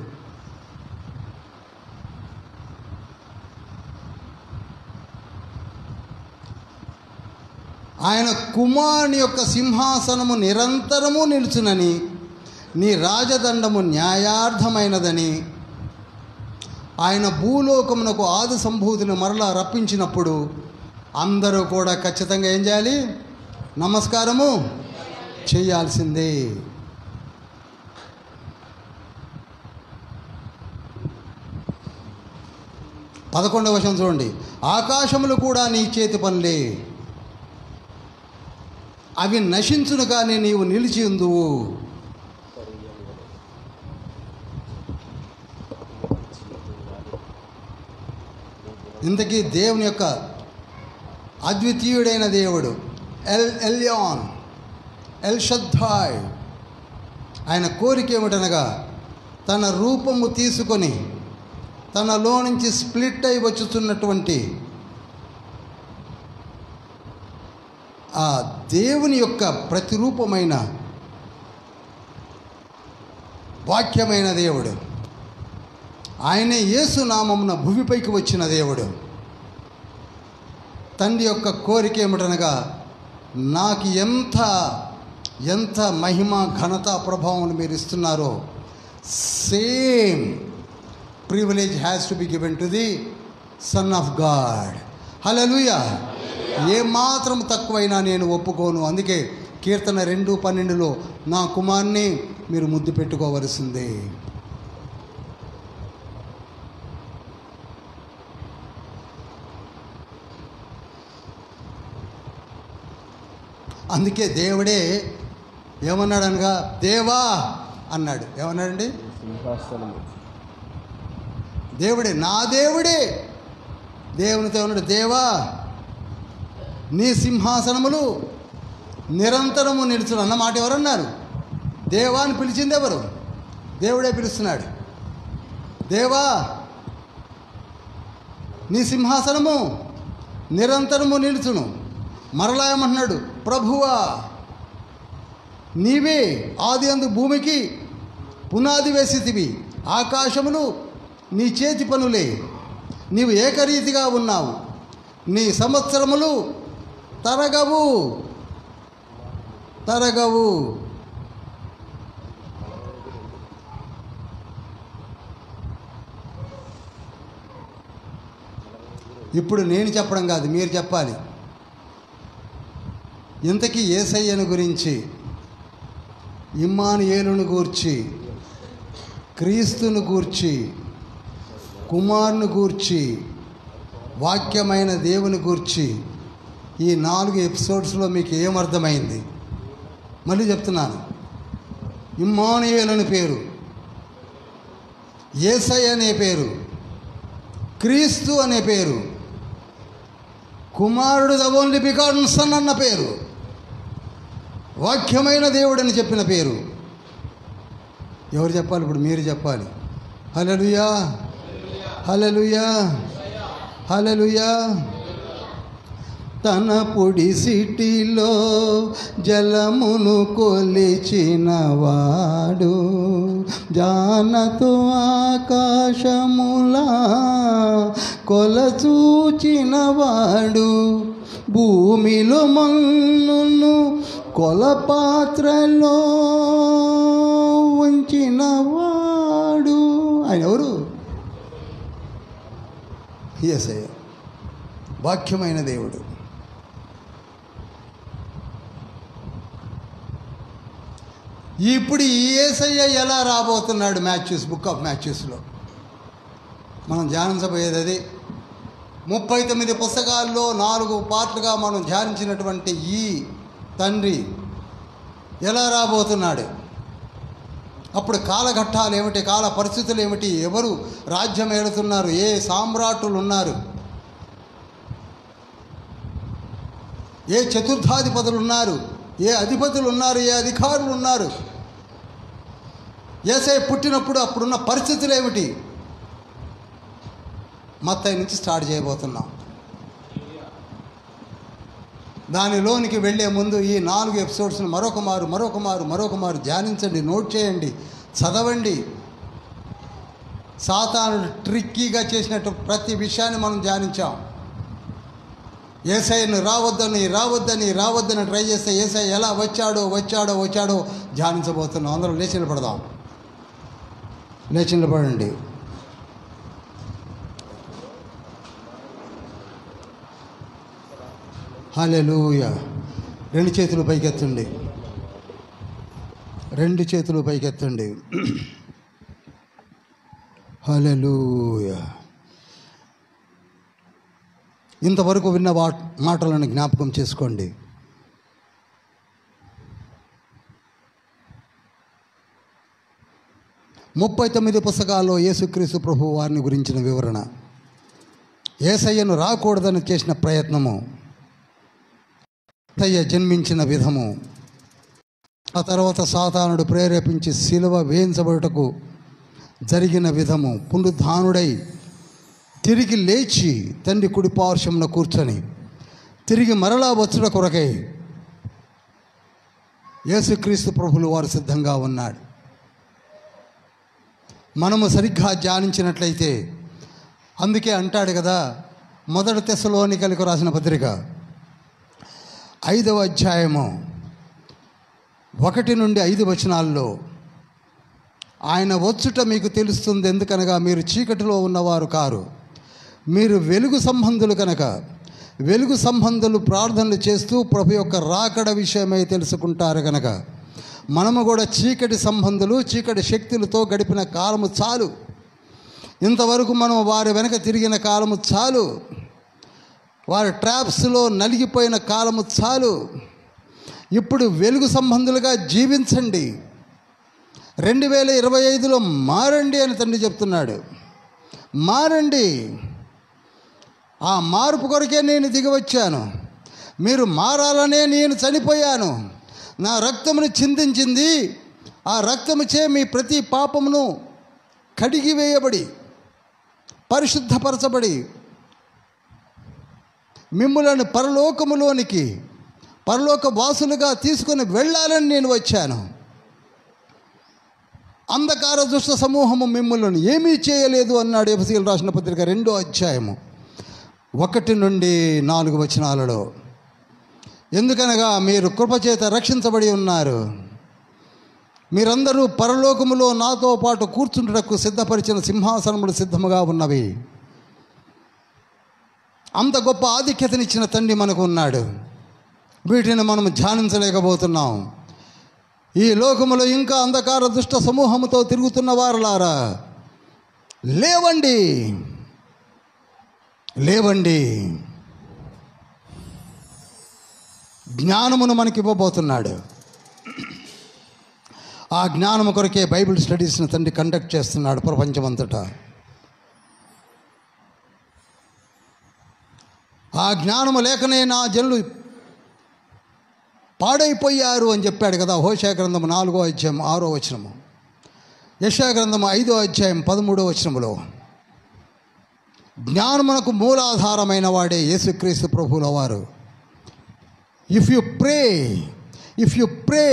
ఆయన కుమారుని యొక్క సింహాసనము నిరంతరము నిలుచునని, నీ రాజదండము న్యాయార్థమైనదని, ఆయన భూలోకమునకు ఆది సంభూతిని మరలా రప్పించినప్పుడు అందరూ కూడా ఖచ్చితంగా ఏం చేయాలి? నమస్కారము చేయాల్సిందే. పదకొండవ వచనం చూడండి, ఆకాశములు కూడా నీ చేతి పనులే, అవి నశించును కానీ నీవు నిలిచి ఉందువు. ఇంతకీ దేవుని యొక్క అద్వితీయుడైన దేవుడు ఎల్ ఎల్యాన్, ఎల్ షద్దాయ్, ఆయన కోరిక ఏమిటనగా తన రూపము తీసుకొని తనలో నుంచి స్ప్లిట్ అయి వచ్చుతున్నటువంటి ఆ దేవుని యొక్క ప్రతిరూపమైన వాక్యమైన దేవుడు, ఆయనే యేసు నామమున భూమిపైకి వచ్చిన దేవుడు. తండ్రి యొక్క కోరిక ఏమిటనగా, నాకు ఎంత మహిమ ఘనత ప్రభావం మీరు ఇస్తున్నారో, same privilege has to be given to the Son of God. Hallelujah. ఏమాత్రం తక్కువైనా నేను ఒప్పుకోను. అందుకే కీర్తన 2:12లో నా కుమారుని మీరు ముద్దు పెట్టుకోవలసిందే. అందుకే దేవుడే ఏమన్నాడనగా, దేవా అన్నాడు. ఏమన్నాడండి? దేవుడే, నా దేవుడే. దేవునితో ఉన్నాడు, దేవా నీ సింహాసనములు నిరంతరము నిలుచును అన్నమాట ఎవరన్నారు? దేవా అని పిలిచింది ఎవరు? దేవుడే పిలుస్తున్నాడు. దేవా నీ సింహాసనము నిరంతరము నిలుచును. మరలా ఏమంటున్నాడు? ప్రభువా నీవే ఆది అందు భూమికి పునాది వేసితివి, ఆకాశములు నీ చేతి పనులే, నీవు ఏకరీతిగా ఉన్నావు, నీ సంవత్సరములు తరగవు తరగవు. ఇప్పుడు నేను చెప్పడం కాదు, మీరు చెప్పాలి. ఇంతకీ యేసయ్యను గురించి, ఇమ్మానుయేలును గూర్చి, క్రీస్తును గూర్చి, కుమారుని గూర్చి, వాక్యమైన దేవుని గూర్చి ఈ 4 ఎపిసోడ్స్లో మీకు ఏమర్థమైంది? మళ్ళీ చెప్తున్నాను. ఇమ్మానుయేలు అనే పేరు, యేసయ్య అనే పేరు, క్రీస్తు అనే పేరు, కుమారుడు ద ఓన్లీ బిగాటెన్ సన్ అన్న పేరు, వాక్యమైన దేవుడని చెప్పిన పేరు. ఎవరు చెప్పాలి? ఇప్పుడు మీరు చెప్పాలి. హల్లెలూయా హల్లెలూయా హల్లెలూయా. తన పొడిసిటిలో జలమును కొలిచినవాడు, జానతో ఆకాశములా కొలచూచినవాడు, భూమిలో మన్నును కొలపాత్రలో ఉంచినవాడు. ఆయన ఎవరు? యేసయ్య, వాక్యమైన దేవుడు. ఇప్పుడు ఈ యేసయ్య ఎలా రాబోతున్నాడు? బుక్ ఆఫ్ మ్యాథ్యూస్లో మనం ధ్యానించబోయేది అది. 39 పుస్తకాల్లో 4 పార్ట్లుగా మనం ధ్యానించినటువంటి ఈ తండ్రి ఎలా రాబోతున్నాడు? అప్పుడు కాలఘట్టాలు ఏమిటి, కాల పరిస్థితులు ఏమిటి, ఎవరు రాజ్యం ఏలుతున్నారు, ఏ సామ్రాటులు ఉన్నారు, ఏ చతుర్థాధిపతులు ఉన్నారు, ఏ అధిపతులు ఉన్నారు, ఏ అధికారులు ఉన్నారు, యేసయ్య పుట్టినప్పుడు అప్పుడున్న పరిస్థితులు ఏమిటి, మత్తయి నుంచి స్టార్ట్ చేయబోతున్నాం. దానిలోనికి వెళ్ళే ముందు ఈ 4 ఎపిసోడ్స్ను మరొక మారు ధ్యానించండి, నోట్ చేయండి, చదవండి. సాతాను ట్రిక్కీగా చేసినట్టు ప్రతి విషయాన్ని మనం ధ్యానించాం. యేసయ్యను రావద్దని ట్రై చేస్తే యేసయ్య ఎలా వచ్చాడో ధ్యానించబోతున్నాం. అందరం లేచి నిలబడదాం. లేచి నిలబడండి. హల్లెలూయా. 2 చేతులు పైకెత్తండి. హల్లెలూయా. ఇంతవరకు విన్న మాటలను జ్ఞాపకం చేసుకోండి. ముప్పై 39 పుస్తకాల్లో యేసుక్రీస్తు ప్రభువు వారిని గురించిన వివరణ, యేసయ్యను రాకూడదని చేసిన ప్రయత్నము, యేసయ్య జన్మించిన విధము, ఆ తర్వాత సాతానుడు ప్రేరేపించి సిలువ వేయించబడుటకు జరిగిన విధము, పునరుద్ధానుడై తిరిగి లేచి తండ్రి కుడి పార్శ్వమున కూర్చొని తిరిగి మరలా వచ్చుట కొరకై యేసుక్రీస్తు ప్రభులు వారు సిద్ధంగా ఉన్నాడు. మనము సరిగ్గా ధ్యానించినట్లయితే, అందుకే అంటాడు కదా, 1 తెస్సలోనికలకు రాసిన పత్రిక 5వ అధ్యాయము 1 నుండి 5 వచనాల్లో, ఆయన వచ్చుట మీకు తెలుస్తుంది, ఎందుకనగా మీరు చీకటిలో ఉన్నవారు కారు, మీరు వెలుగు సంబంధులు కనుక వెలుగు సంబంధులు ప్రార్థనలు చేస్తూ ప్రభు యొక్క రాకడ విషయమై తెలుసుకుంటారు కనుక, మనము కూడా చీకటి సంబంధులు, చీకటి శక్తులతో గడిపిన కాలము చాలు. ఇంతవరకు మనం వారి వెనక తిరిగిన కాలము చాలు. వారి ట్రాప్స్లో నలిగిపోయిన కాలము చాలు. ఇప్పుడు వెలుగు సంబంధులుగా జీవించండి. 2025లో మారండి అని తండ్రి చెప్తున్నాడు. మారండి. ఆ మార్పు కొరకే నేను దిగి వచ్చాను. మీరు మారాలనే నేను చనిపోయాను. నా రక్తమును చిందించింది. ఆ రక్తముచే మీ ప్రతి పాపమును కడిగి వేయబడి పరిశుద్ధపరచబడి మిమ్ములను పరలోకములోనికి పరలోక వాసులుగా తీసుకొని వెళ్ళాలని నేను వచ్చాను. అంధకార దుష్ట సమూహము మిమ్మల్ని ఏమీ చేయలేదు అన్నాడు ఎఫెసీయులకు రాసిన పత్రిక 2వ అధ్యాయము 1 నుండి 4 వచనాలలో. ఎందుకనగా మీరు కృపచేత రక్షించబడి ఉన్నారు. మీరందరూ పరలోకములో నాతో పాటు కూర్చుంటుటకు సిద్ధపరిచిన సింహాసనములు సిద్ధముగా ఉన్నవి. అంత గొప్ప ఆధిక్యతనిచ్చిన తండ్రి మనకు ఉన్నాడు. వీటిని మనం ధ్యానించలేకపోతున్నాం. ఈ లోకములో ఇంకా అంధకార దుష్ట సమూహముతో తిరుగుతున్న వారులారా, లేవండి, లేవండి. జ్ఞానమును మనకి ఇవ్వబోతున్నాడు. ఆ జ్ఞానము కొరకే బైబిల్ స్టడీస్ని తండ్రి కండక్ట్ చేస్తున్నాడు ప్రపంచమంతటా. ఆ జ్ఞానము లేకనే నా జనులు పాడైపోయారు అని చెప్పాడు కదా. హోషేయ గ్రంథము 4వ అధ్యాయం 6వ వచనము, యెషయా గ్రంథము 5వ అధ్యాయం 13వ వచనములో జ్ఞానమునకు మూలాధారమైన వాడే యేసుక్రీస్తు ప్రభువుల వారు. If you pray, if you pray,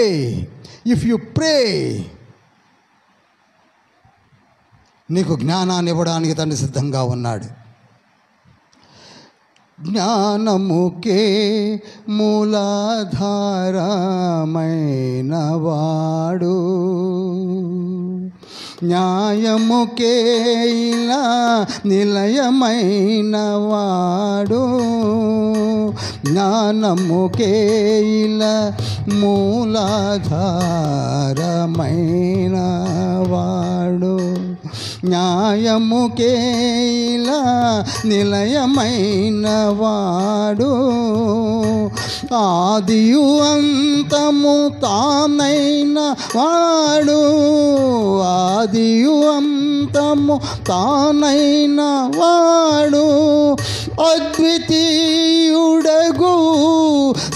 if you pray, నీకు జ్ఞానాన్ని ఇవ్వడానికి తండ్రి సిద్ధంగా ఉన్నాడు. జ్ఞానముకే మూలాధారమైన వాడు, న్యాయముకే ఇలా నిలయమైన వాడు, జ్ఞానముకే ఇలా మూలాధారమైన వాడు, న్యాయముకే ఇలా నిలయమైన వాడు, ఆదియు అంతము తానైన వాడు, ఆదియు అంతము తానైన వాడు, అద్వితీయుడగు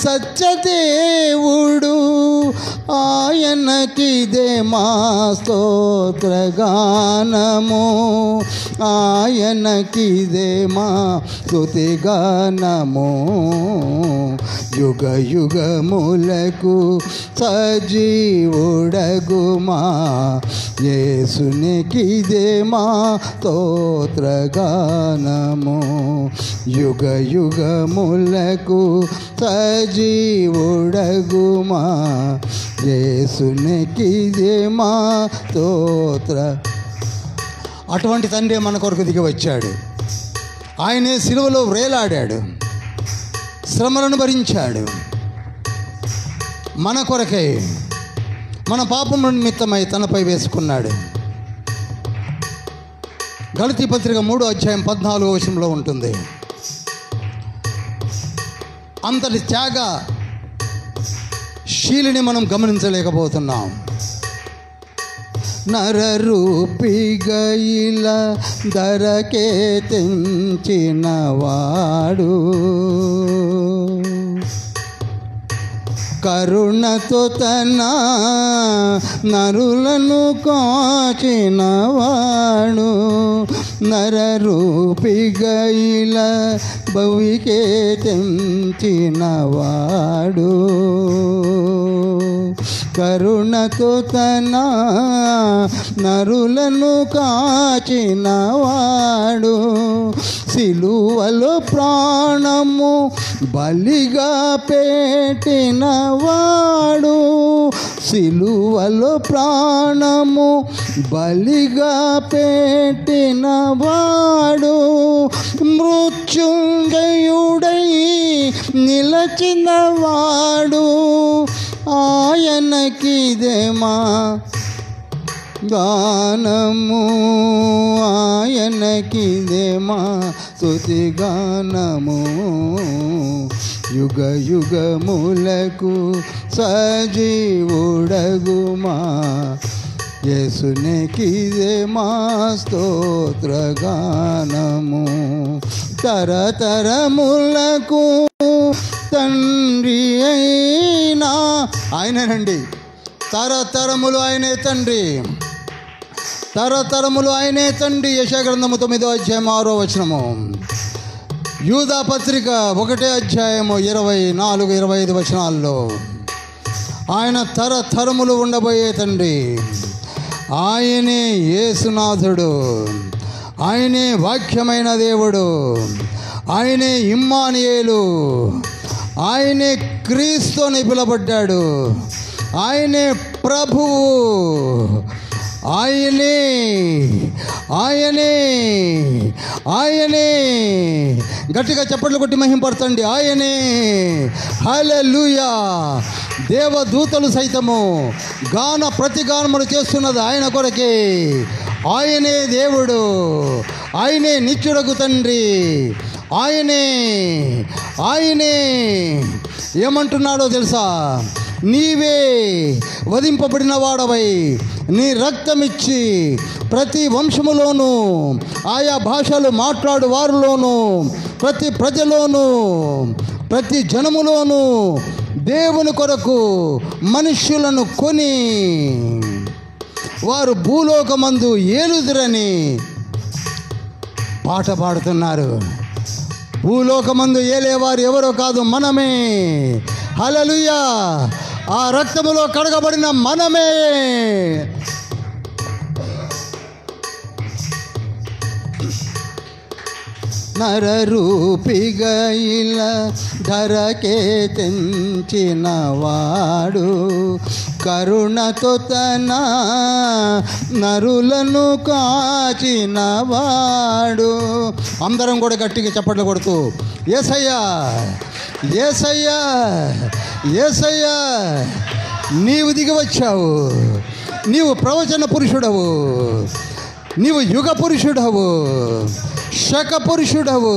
సత్యదేవుడు, ఆయనకిదే మా స్తోత్రగానము, ఆయనకిదే మా స్తుతిగానము, యుగ యుగములకు సజీవుడగు మా యేసునికిదే మా స్తోత్రగానము, యుగ యుగములకు సజీవుడగు మా యేసునికిదే మా స్తోత్ర. అటువంటి తండ్రి మన కొరకు దిగి వచ్చాడు. ఆయనే సిలువలో వేలాడాడు, శ్రమలను భరించాడు. మన కొరకై మన పాపం నిమిత్తమై తనపై వేసుకున్నాడు. గలతీ పత్రిక 3వ అధ్యాయం 14వ వచనంలో ఉంటుంది. అంతటి త్యాగశీలిని మనం గమనించలేకపోతున్నాం. నరరూపిగా ఇలా ధరకే తెంచినవాడు, కరుణతో తన నరులను కాచినవాడు, నరరూపిగా ఇలా భవికే తెంచినవాడు, కరుణతో తన నరులను కాచినవాడు, సిలువలో ప్రాణము బలిగా పెట్టినవాడు, సిలువలో ప్రాణము బలిగా పెట్టినవాడు, మృత్యుంజయుడై నిలచినవాడు, ఆయనకిదే మా గానము, ఆయనకిదే మా స్తుతిగానము, యుగ యుగములకు సజీవుడగు మా యేసునికిదే మా స్తోత్రగానము. తరతరములకు తండ్రి అయినా ఆయనేనండి. తరతరములు ఆయనే తండ్రి, తరతరములు ఆయనే తండ్రి. యెషయా గ్రంథము 9వ అధ్యాయం 6వ వచనము. యూదా పత్రిక 1వ అధ్యాయము 24, 25 వచనాల్లో ఆయన తరతరములు ఉండబోయే తండ్రి. ఆయనే యేసునాథుడు, ఆయనే వాక్యమైన దేవుడు, ఆయనే ఇమ్మానుయేలు, ఆయనే క్రీస్తు అని పిలువబడ్డాడు, ఆయనే ప్రభువు, ఆయనే ఆయనే ఆయనే. గట్టిగా చప్పట్లు కొట్టి మహింపరచండి. ఆయనే. హల్లెలూయా. దేవదూతలు సైతము ప్రతిగానములు చేస్తున్నది ఆయన కొరకే. ఆయనే దేవుడు, ఆయనే నిత్యుడగు తండ్రి, ఆయనే ఆయనే. ఏమంటున్నాడో తెలుసా? నీవే వధింపబడిన వాడవై నీ రక్తమిచ్చి ప్రతి వంశములోనూ, ఆయా భాషలు మాట్లాడు వారిలోనూ, ప్రతి ప్రజలోనూ, ప్రతి జనములోనూ దేవుని కొరకు మనుష్యులను కొని వారు భూలోకమందు ఏలుదురని పాట పాడుతున్నారు. భూలోకమందు ఏలేవారు ఎవరో కాదు, మనమే. హల్లెలూయా. ఆ రక్తములో కడగబడిన మనమే. నరరూపిగా ఇలా ధరకే తెంచినవాడు, కరుణతో తన నరులను కాచినవాడు. అందరం కూడా గట్టిగా చప్పట్లు కొడుతూ యేసయ్యా, యేసయ్యా, యేసయ్యా, నీవు దిగి వచ్చావు. నీవు ప్రవచన పురుషుడవు, నీవు యుగ పురుషుడవు, శక పురుషుడవు,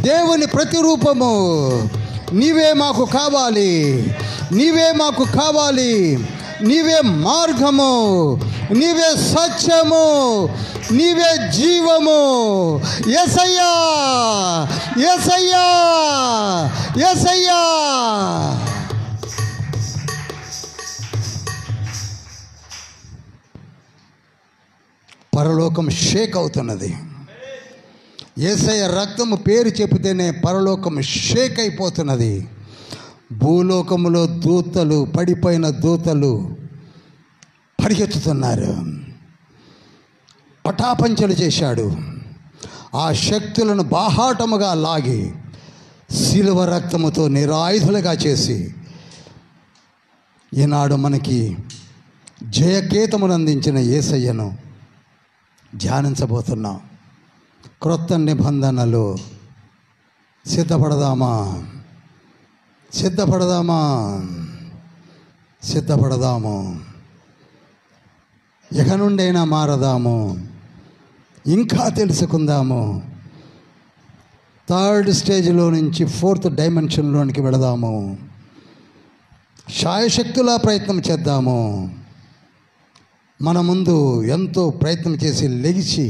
దేవుని ప్రతిరూపము. నీవే మాకు కావాలి, నీవే మాకు కావాలి. నీవే మార్గము, నీవే సత్యము, నీవే జీవము. యేసయ్యా, యేసయ్యా, యేసయ్యా. పరలోకం షేక్ అవుతున్నది. యేసయ్య రక్తము పేరు చెబితేనే పరలోకం షేక్ అయిపోతున్నది. భూలోకములో దూతలు, పడిపోయిన దూతలు పరిగెత్తుతున్నారు. పటాపంచలు చేశాడు. ఆ శక్తులను బాహాటముగా లాగి శిలువ రక్తముతో నిరాయుధులుగా చేసి ఈనాడు మనకి జయకేతమును అందించిన యేసయ్యను ధ్యానించబోతున్నాం. క్రొత్త నిబంధనలు సిద్ధపడదామా? సిద్ధపడదామా? సిద్ధపడదాము. ఇక నుండైనా మారదాము, ఇంకా తెలుసుకుందాము. 3rd స్టేజ్లో నుంచి 4th డైమెన్షన్లోనికి వెళదాము. శాయశక్తులా ప్రయత్నం చేద్దాము. మన ముందు ఎంతో ప్రయత్నం చేసి లెగిసి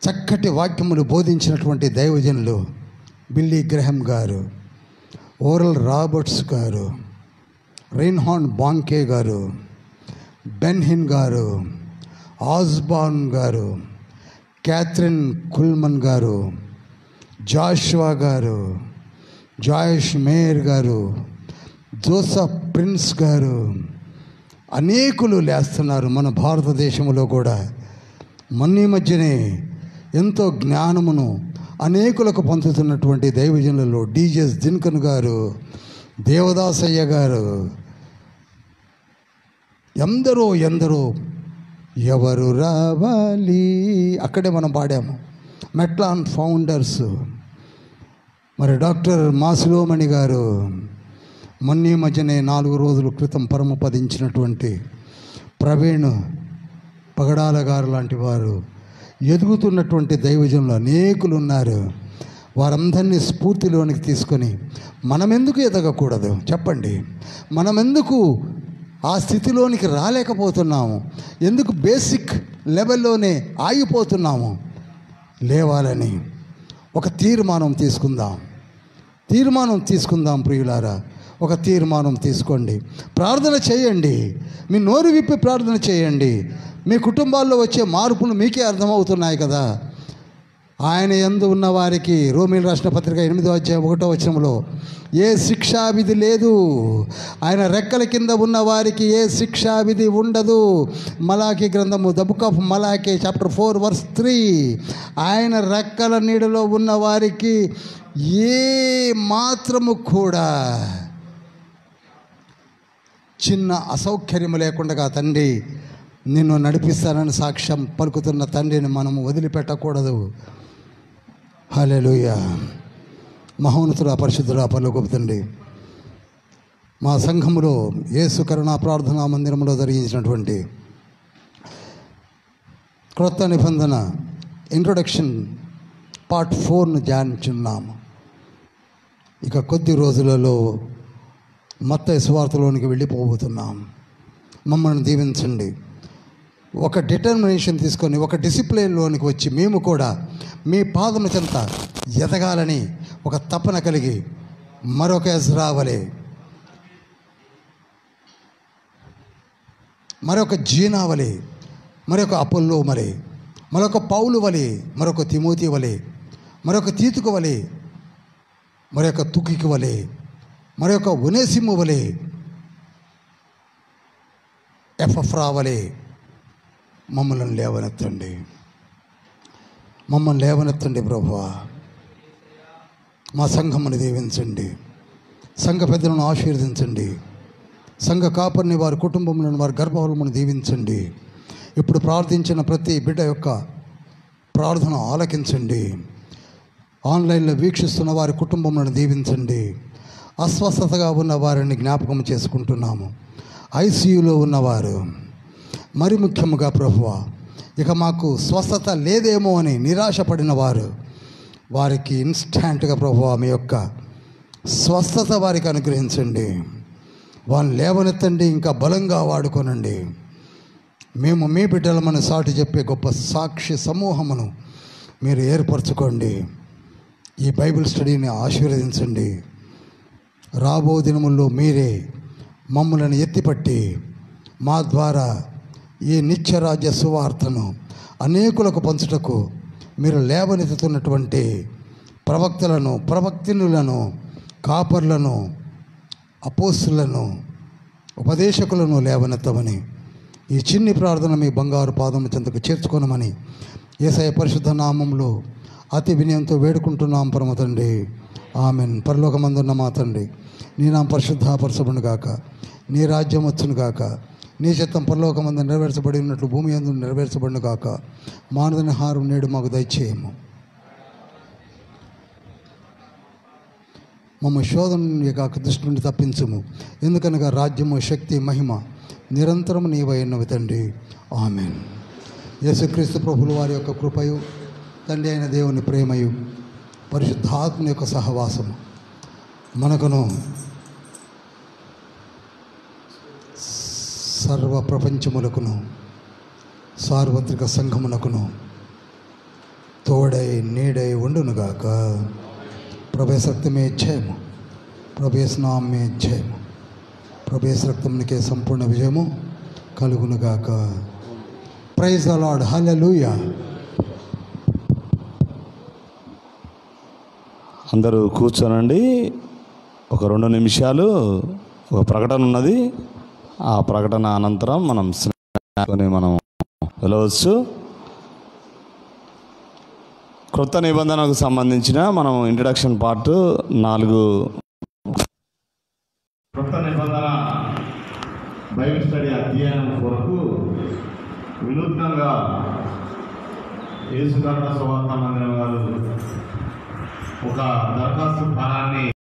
చక్కటి వాక్యములు బోధించినటువంటి దైవజనులు బిల్లీ గ్రహం గారు, ఓరల్ రాబర్ట్స్ గారు, రైన్హార్డ్ బాంకే గారు, బెన్హిన్ గారు, ఆస్బార్న్ గారు, క్యాథరిన్ కుల్మన్ గారు, జాషువా గారు, జాయిష్ మేయర్ గారు, జోసఫ్ ప్రిన్స్ గారు, అనేకులు లేస్తున్నారు. మన భారతదేశంలో కూడా మొన్న మధ్యనే ఎంతో జ్ఞానమును అనేకులకు పంచుతున్నటువంటి దైవజనులలో డీజెస్ దినకన్ గారు, దేవదాసయ్య గారు, ఎందరో ఎవరు రావాలి అక్కడే మనం పాడాము. మెట్లాన్ ఫౌండర్స్, మరి డాక్టర్ మాసులోమణి గారు, మొన్న మధ్యనే 4 రోజుల క్రితం పరమపదించినటువంటి ప్రవీణ్ పగడాల గారు లాంటి వారు, ఎదుగుతున్నటువంటి దైవజనులు అనేకులు ఉన్నారు. వారందరినీ స్ఫూర్తిలోనికి తీసుకొని మనమెందుకు ఎదగకూడదు చెప్పండి? మనమెందుకు ఆ స్థితిలోనికి రాలేకపోతున్నాము. ఎందుకు బేసిక్ లెవెల్లోనే ఆగిపోతున్నాము? లేవాలని ఒక తీర్మానం తీసుకుందాం ప్రియులారా. ఒక తీర్మానం తీసుకోండి, ప్రార్థన చేయండి, మీ నోరు విప్పి ప్రార్థన చేయండి. మీ కుటుంబాల్లో వచ్చే మార్పులు మీకే అర్థమవుతున్నాయి కదా. ఆయన యందు ఉన్న వారికి రోమీయులకు రాసిన పత్రిక 8వ అధ్యాయం 1వ వచనంలో ఏ శిక్షావిధి లేదు. ఆయన రెక్కల కింద ఉన్న వారికి ఏ శిక్షావిధి ఉండదు. మలాకి గ్రంథము, ద బుక్ ఆఫ్ మలాకి చాప్టర్ 4 verse 3. ఆయన రెక్కల నీడలో ఉన్న వారికి ఏ మాత్రము కూడా చిన్న అసౌకర్యము లేకుండా తండ్రి నిన్ను నడిపిస్తానని సాక్ష్యం పలుకుతున్న తండ్రిని మనము వదిలిపెట్టకూడదు. హల్లెలూయా. మహోన్నతుడా, పరిశుద్ధుడా, పరలోకపు తండ్రి, మా సంఘములో యేసు కరుణా ప్రార్థనా మందిరంలో జరిగించినటువంటి క్రొత్త నిబంధన ఇంట్రొడక్షన్ పార్ట్ 4ను ధ్యానించున్నాము. ఇక కొద్ది రోజులలో మత్తయి సువార్తలోనికి వెళ్ళిపోబోతున్నాం. మమ్మల్ని దీవించండి. ఒక డిటర్మినేషన్ తీసుకొని ఒక డిసిప్లిన్లోనికి వచ్చి మేము కూడా మీ పాదముల చెంత ఎదగాలని ఒక తపన కలిగి మరొక ఎజ్రా వలె, మరొక జీనా వలె, మరొక అపోల్లో వలె, మరొక పౌలు వలె, మరొక తిమోతి వలె, మరొక తీతుకు వలె, మరొక తుకికి వలె, మరొక ఒనేసిము వలె, ఎపఫ్రా వలె మమ్మల్ని లేవనెత్తండి ప్రభువా. మా సంఘమును దీవించండి, సంఘ పెద్దలను ఆశీర్వదించండి, సంఘ కాపరిని, వారి కుటుంబములను, వారి గర్భఫలమును దీవించండి. ఇప్పుడు ప్రార్థించిన ప్రతి బిడ్డ యొక్క ప్రార్థన ఆలకించండి. ఆన్లైన్లో వీక్షిస్తున్న వారి కుటుంబములను దీవించండి. అస్వస్థతగా ఉన్న వారిని జ్ఞాపకం చేసుకుంటున్నాము. ఐసీయూలో ఉన్నవారు, మరి ముఖ్యముగా ప్రభువా, ఇక మాకు స్వస్థత లేదేమో అని నిరాశపడిన వారికి ఇన్స్టాంట్గా ప్రభువా మీ యొక్క స్వస్థత వారికి అనుగ్రహించండి. వాళ్ళని లేవనెత్తండి, ఇంకా బలంగా వాడుకోనండి. మేము మీ బిడ్డలమని సాటి చెప్పే గొప్ప సాక్షి సమూహమును మీరు ఏర్పరచుకోండి. ఈ బైబిల్ స్టడీని ఆశీర్వదించండి. రాబో దినముల్లో మీరే మమ్మల్ని ఎత్తిపట్టి మా ద్వారా ఈ నిత్యరాజ్య సువార్తను అనేకులకు పంచుటకు మీరు లేవనెత్తుతున్నటువంటి ప్రవక్తలను, ప్రవక్తినులను, కాపర్లను, అపోస్తులను, ఉపదేశకులను లేవనెత్తమని ఈ చిన్ని ప్రార్థన మీ బంగారు పాదము చెంతకు చేర్చుకోనమని యేసయ్య పరిశుద్ధ నామంలో అతి వినయంతో వేడుకుంటున్నాం పరమ తండ్రి. ఆమెన్. పరలోకమందున్న మా తండ్రి, నీ నామం పరిశుద్ధపరచబడును గాక, నీ రాజ్యం వచ్చును గాక, నీ చిత్తం పరలోకమందు నెరవేర్చబడి ఉన్నట్లు భూమి యందు నెరవేర్చబడును గాక. మానవుని ఆహారం నేడు మాకు దయచేయము. మమ్మ శోధన కాక దృష్టి నుండి తప్పించుము. ఎందుకనగా రాజ్యము, శక్తి, మహిమ నిరంతరం నీవైనవి తండ్రి. ఆమెన్. యేసుక్రీస్తు ప్రభువుల వారి యొక్క కృపయు, తండ్రి అయిన దేవుని ప్రేమయు, పరిశుద్ధాత్మ యొక్క సహవాసము మనకును సర్వ ప్రపంచములకును సార్వత్రిక సంఘమునకును తోడై నీడై ఉండునుగాక. ప్రభేశ రక్తమే జయము, ప్రభేశ నామే జయము, ప్రభేశ రక్తమునికే సంపూర్ణ విజయము కలుగునుగాక. Praise the Lord. హల్లెలూయా. అందరూ కూర్చోనండి. ఒక 2 నిమిషాలు ఒక ప్రకటన ఉన్నది. ఆ ప్రకటన అనంతరం మనం వెళ్ళవచ్చు. క్రొత్త నిబంధనకు సంబంధించిన మనం ఇంట్రడక్షన్ పార్ట్ 4 క్రొత్త నిబంధన బైబిల్ స్టడీ అధ్యయనం కొరకు వినూత్నంగా యేసు కరుణా సువార్త మందిరం గారు ఒక దరఖాస్తు ఫలాన్ని